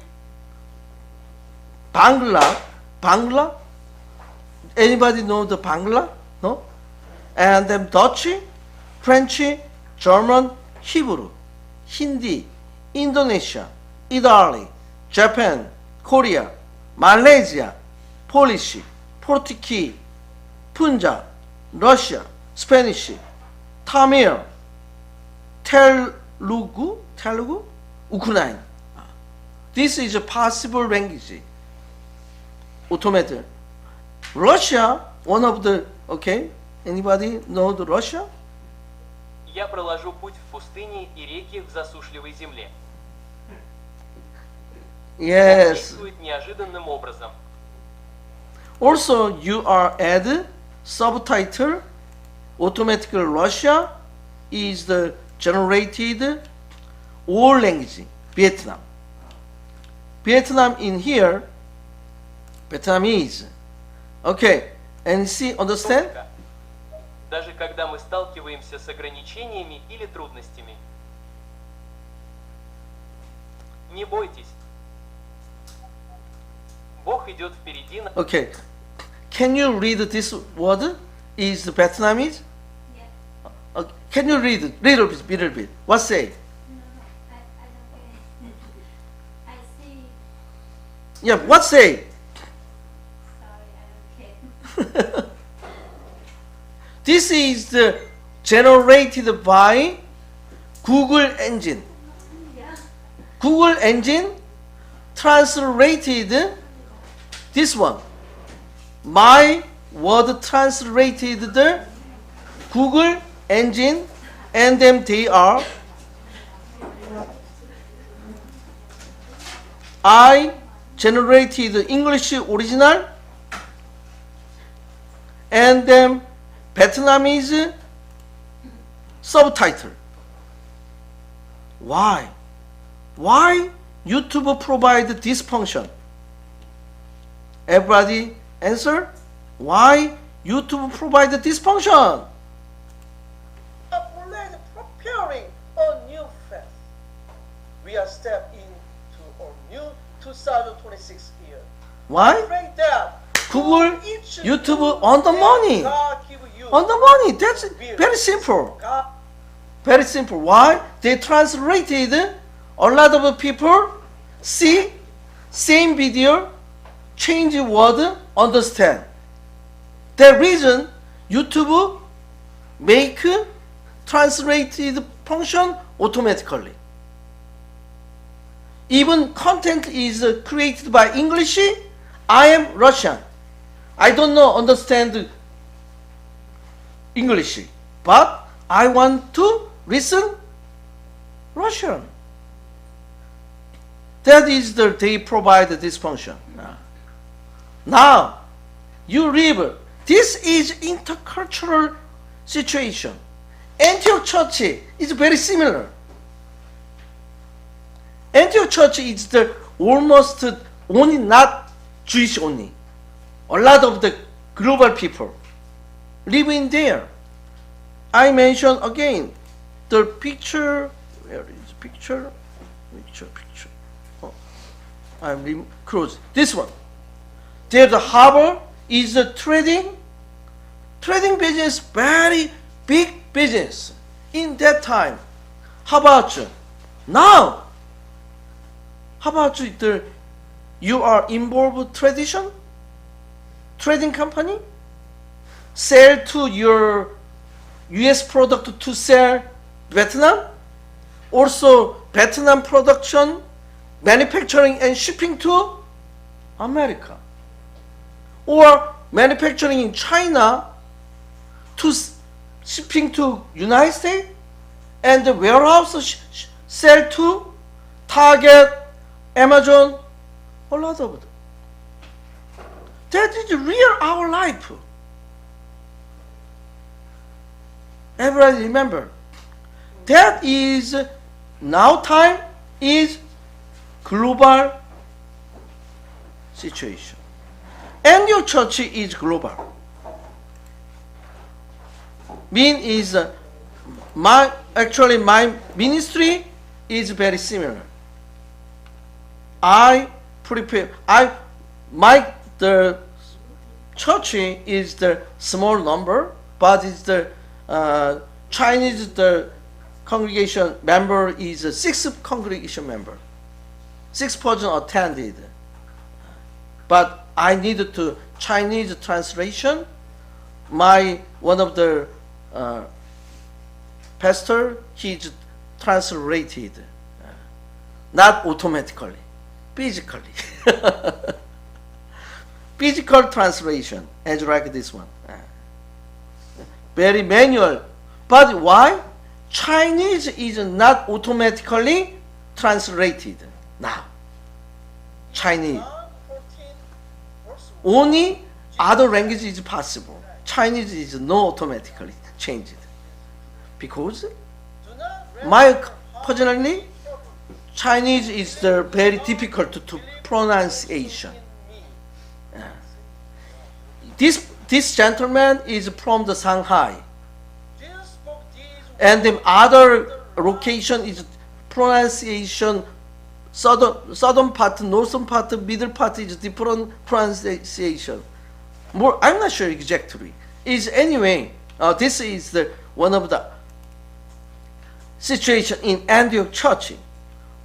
Bangla. Anybody know the Bangla? No? And then Dutch, French, German, Hebrew, Hindi, Indonesia, Italy, Japan, Korea, Malaysia, Polish, Portuguese, Punjab, Russia, Spanish, Tamil, Telugu, Ukraine. This is a possible language. Automated. Russia, one of the, okay, anybody know the Russia? Я проложу путь в пустыне и реки в засушливой земле. Yes. Действует неожиданным образом. Also, you are add subtitle. Automatically, Russia is the generated all language. Vietnam. Vietnam in here. Vietnamese. Okay. And see, understand? Даже когда мы сталкиваемся с ограничениями или трудностями. Не бойтесь. Бог идет впереди нас. Okay. Can you read this word? Is Vietnamese? Yeah. Can you read it? Little bit. What say? No, I don't get it. I see. Yeah, what say? Sorry, I don't get it. This is generated by Google engine. Yeah. Google engine translated this one. My word translated the Google engine, and then they are. I generated English original, and then Vietnamese subtitle. Why? Why YouTube provide this function? Everybody answer? why YouTube provide this function? Lordland preparing a new faith. We are stepping into a new 2026 year. Why? Pray that Google, each YouTube new on the day money. God give you On the money. That's very simple. God Very simple. Why? They translated a lot of people see same video, change word, understand. That reason YouTube make translated function automatically. Even content is created by English. I am Russian. I don't know understand English, but I want to listen Russian. That is they provide this function. Now you read. This is intercultural situation. Antioch Church is very similar. Antioch Church is the almost only not Jewish only. A lot of the global people live in there. I mention again the picture. Where is picture? Picture. Oh, I'm close. This one. There the harbor is a trading business, very big business in that time. How about you? Now? How about you? You are involved trading company? Sell to your US product to sell Vietnam? Also Vietnam production, manufacturing and shipping to America. Or manufacturing in China to shipping to United States and the warehouse sell to Target, Amazon, a lot of it. That is real our life. Everybody remember, that is now time is global situation. And your church is global. Is my ministry is very similar. The church is the small number, but it's the Chinese congregation member is 6 congregation member. 6 person attended. But I needed to Chinese translation. One of the pastor, he's translated, not automatically, physically. Physical translation, as like this one. Very manual. But why? Chinese is not automatically translated now. Chinese. Only other language is possible. Chinese is not automatically changed. Because personally, Chinese is very difficult to pronunciation. This gentleman is from the Shanghai. And the other location is pronunciation, southern part, northern part, middle part is different pronunciation. I'm not sure exactly. Anyway, this is one of the situation in Antioch Church.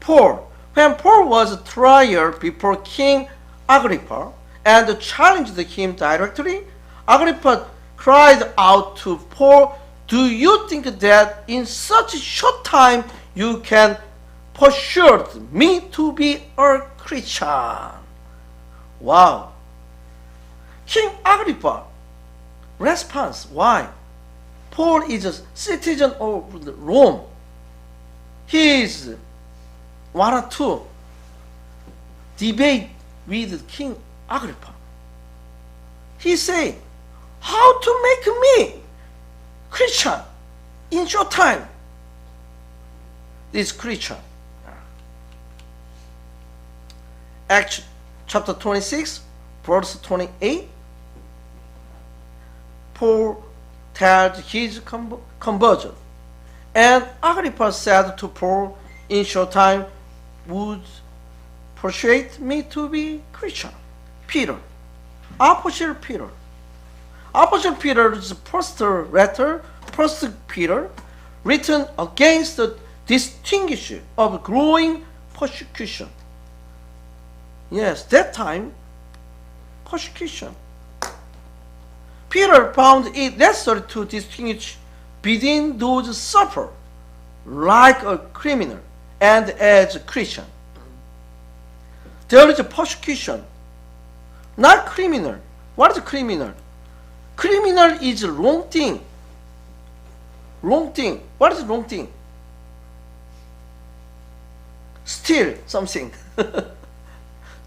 When Paul was tried before King Agrippa and challenged him directly, Agrippa cried out to Paul, "Do you think that in such a short time you can persuade me to be a Christian?" Wow. King Agrippa response, why? Paul is a citizen of Rome. He is wanted to debate with King Agrippa. He said, "How to make me Christian in short time?" This Christian. Acts chapter 26, verse 28. Paul tells his conversion. And Agrippa said to Paul, in short time, would persuade me to be Christian. Peter, Apostle Peter. Apostle Peter's first letter, 1 Peter, written against the distinction of growing persecution. Yes, that time, persecution. Peter found it necessary to distinguish between those suffer like a criminal and as a Christian. There is a persecution, not criminal. What is criminal? Criminal is wrong thing. Wrong thing. What is wrong thing? Steal something.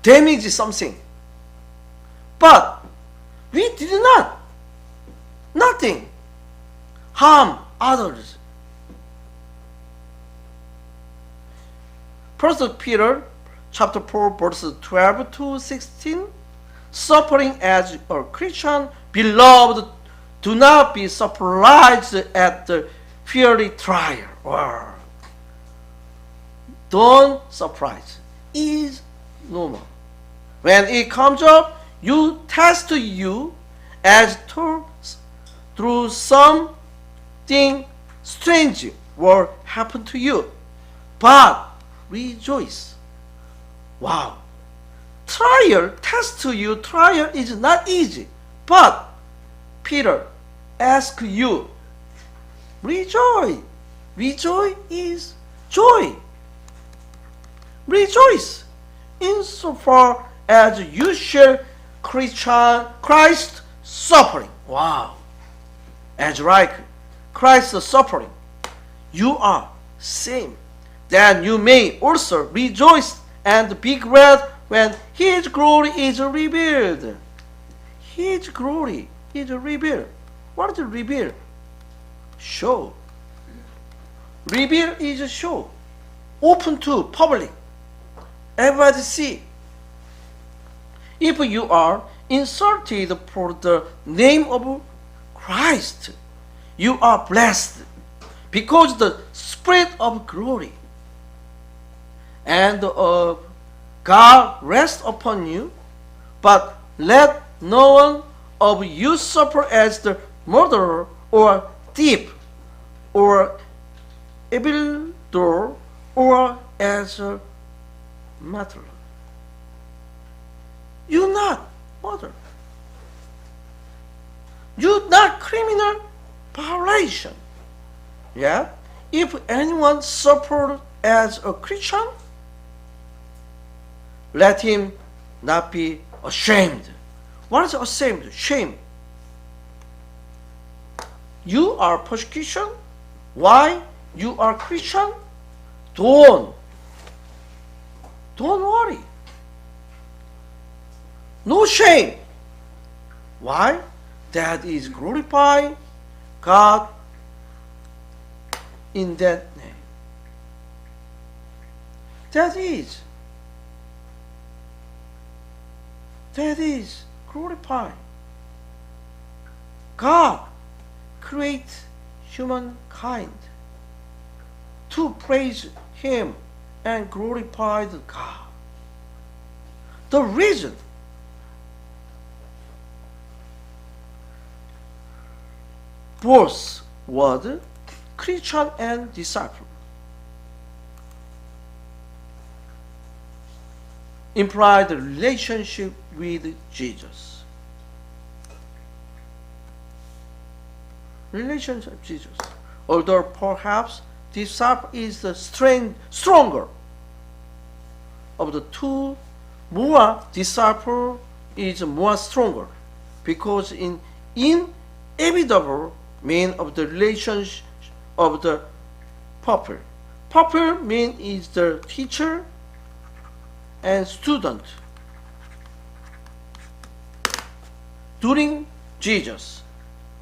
Damage something. But we did not. Nothing. Harm others. 1 Peter chapter 4 verses 12 to 16. Suffering as a Christian, beloved, do not be surprised at the fiery trial. Wow. Don't surprise. It's normal. When it comes up, you test you as through something strange will happen to you. But rejoice. Wow. Trial, test to you, trial is not easy. But Peter asks you, rejoice. Rejoice is joy. Rejoice insofar as you share Christ's suffering. Wow. As like Christ's suffering, you are same. Then you may also rejoice and be glad when His glory is revealed. His glory is revealed. What is revealed? Show. Reveal is a show. Open to public. Everybody see. If you are insulted for the name of Christ, you are blessed because the Spirit of glory and of God rests upon you. But let no one of you suffer as the murderer or thief or evildoer or as a martyr. You not murder. You not criminal violation. Yeah? If anyone suffered as a Christian, let him not be ashamed. What is ashamed? Shame. You are persecution. Why? You are Christian. Don't worry. No shame. Why? That is glorify God in that name. That is glorify. God creates humankind to praise Him and glorify the God. The reason both word Christian and disciple imply the relationship with Jesus. Relationship with Jesus. Although perhaps disciple is the stronger of the two, more disciple is more stronger because in inevitable mean of the relationship of the pupil. Pupil mean is the teacher and student. During Jesus'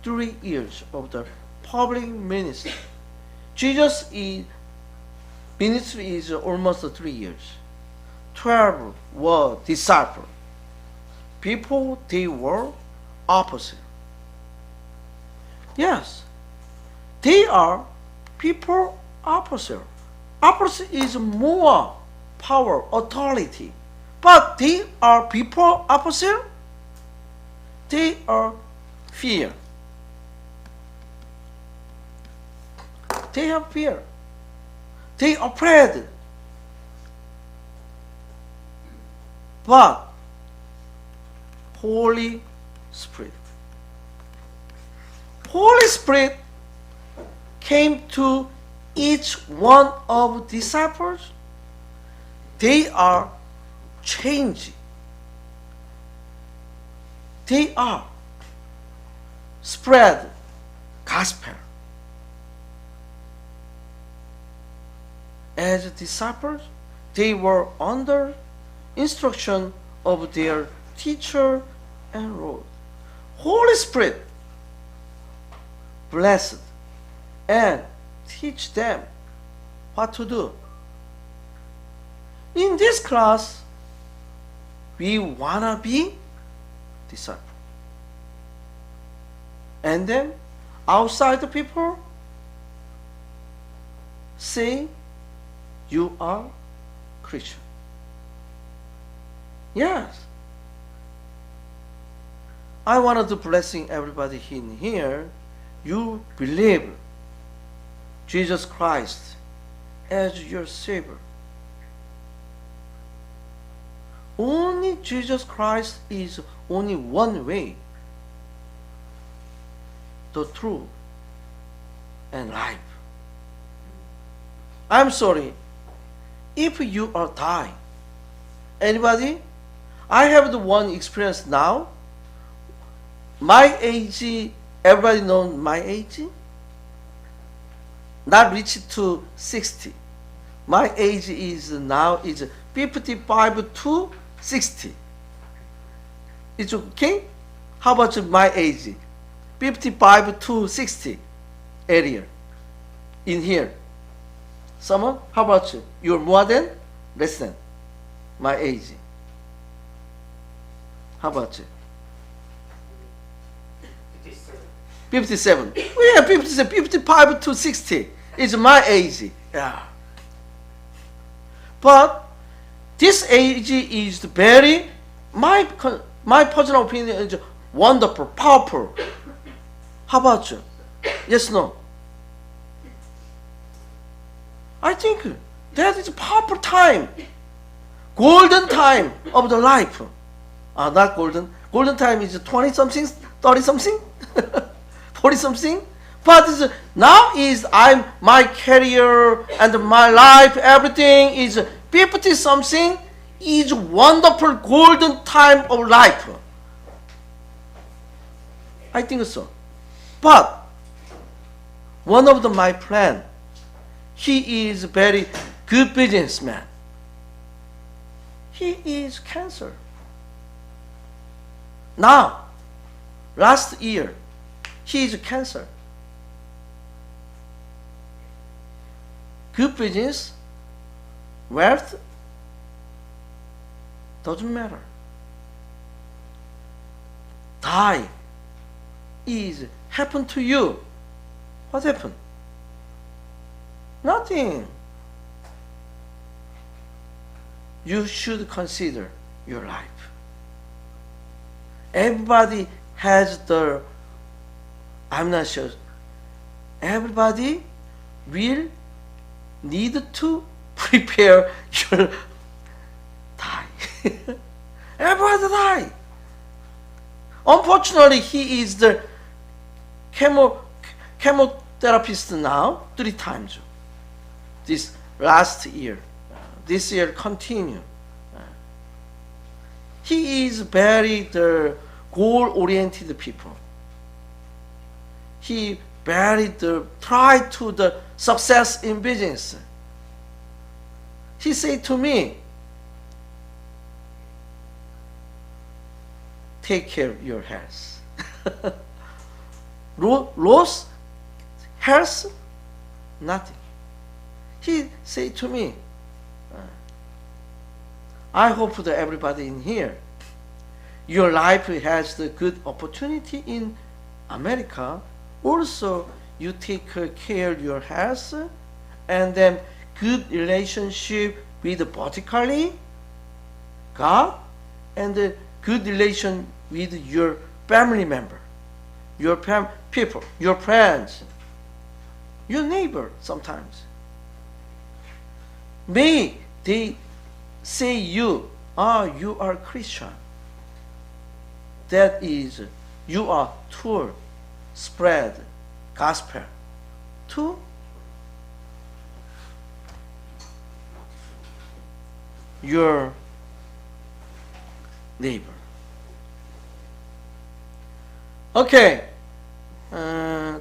3 years of the public ministry, Jesus' ministry is almost 3 years. 12 were disciples. People, they were opposite. Yes. They are people opposite. Opposite is more power, authority. But they are people opposite. They are fear. They have fear. They are afraid. But Holy Spirit. Holy Spirit came to each one of disciples. They are changed. They are spread gospel. As disciples, they were under instruction of their teacher and Lord. Holy Spirit blessed and teach them what to do. In this class, we wanna be disciple. And then outside the people say you are Christian. Yes. I wanted to blessing everybody in here. You believe Jesus Christ as your Savior. Only Jesus Christ is only one way, the truth and life. I'm sorry, if you are dying, anybody? I have the one experience now. My age, everybody knows my age? Not reached to 60. My age is now is 55 to 60. It's okay? How about my age? 55 to 60 area in here. Someone? How about you? You're more than? Less than my age. How about you? 57. Oh, yeah, 57, 55 to 60 is my age. Yeah. But this age is very, my personal opinion is wonderful, powerful. How about you? Yes, no? I think that is a powerful time. Golden time of the life. Not golden. Golden time is 20-something, 30-something, 40-something. But now is my career and my life, everything is 50-something is wonderful golden time of life. I think so. But one of my friend, he is very good businessman. He is cancer. Now, last year, he is cancer. Good business, wealth, doesn't matter. Die is happen to you. What happened? Nothing. You should consider your life. Everybody has I'm not sure. Everybody will need to prepare your die. Everybody die. Unfortunately, he is the chemotherapist now 3 times. This last year. This year continue. He is very the goal-oriented people. He very try to the success in business. He said to me, take care of your health. Loss health, nothing. He said to me, I hope that everybody in here, your life has the good opportunity in America. also you take care of your health, and then good relationship with vertically God, and good relation with your family member, your people, your friends, your neighbor sometimes. May they say you are Christian. That is, you are to spread gospel to your neighbor. Okay,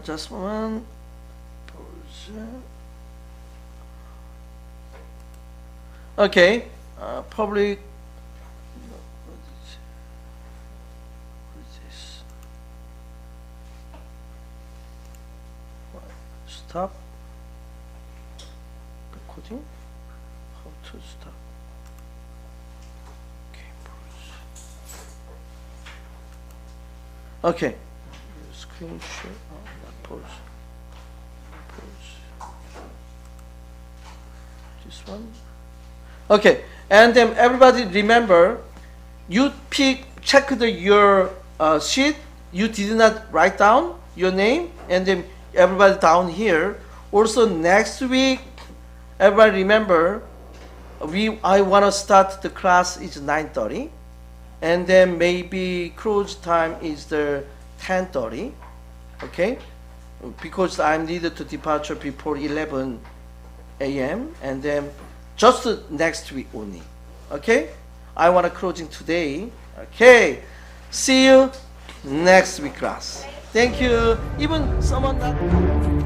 just one pause. Okay, public. What is this? Stop recording. How to stop? Okay. Screen share. Oh, not pause. Pause. This one. Okay. And then everybody remember, you check your sheet. You did not write down your name, and then everybody down here. Also next week, everybody remember, I want to start the class is 9:30. And then maybe close time is the 10:30, okay? Because I'm needed to departure before 11 a.m. and then just next week only, okay? I want to closing today, okay? See you next week class. Thank you. Even someone that.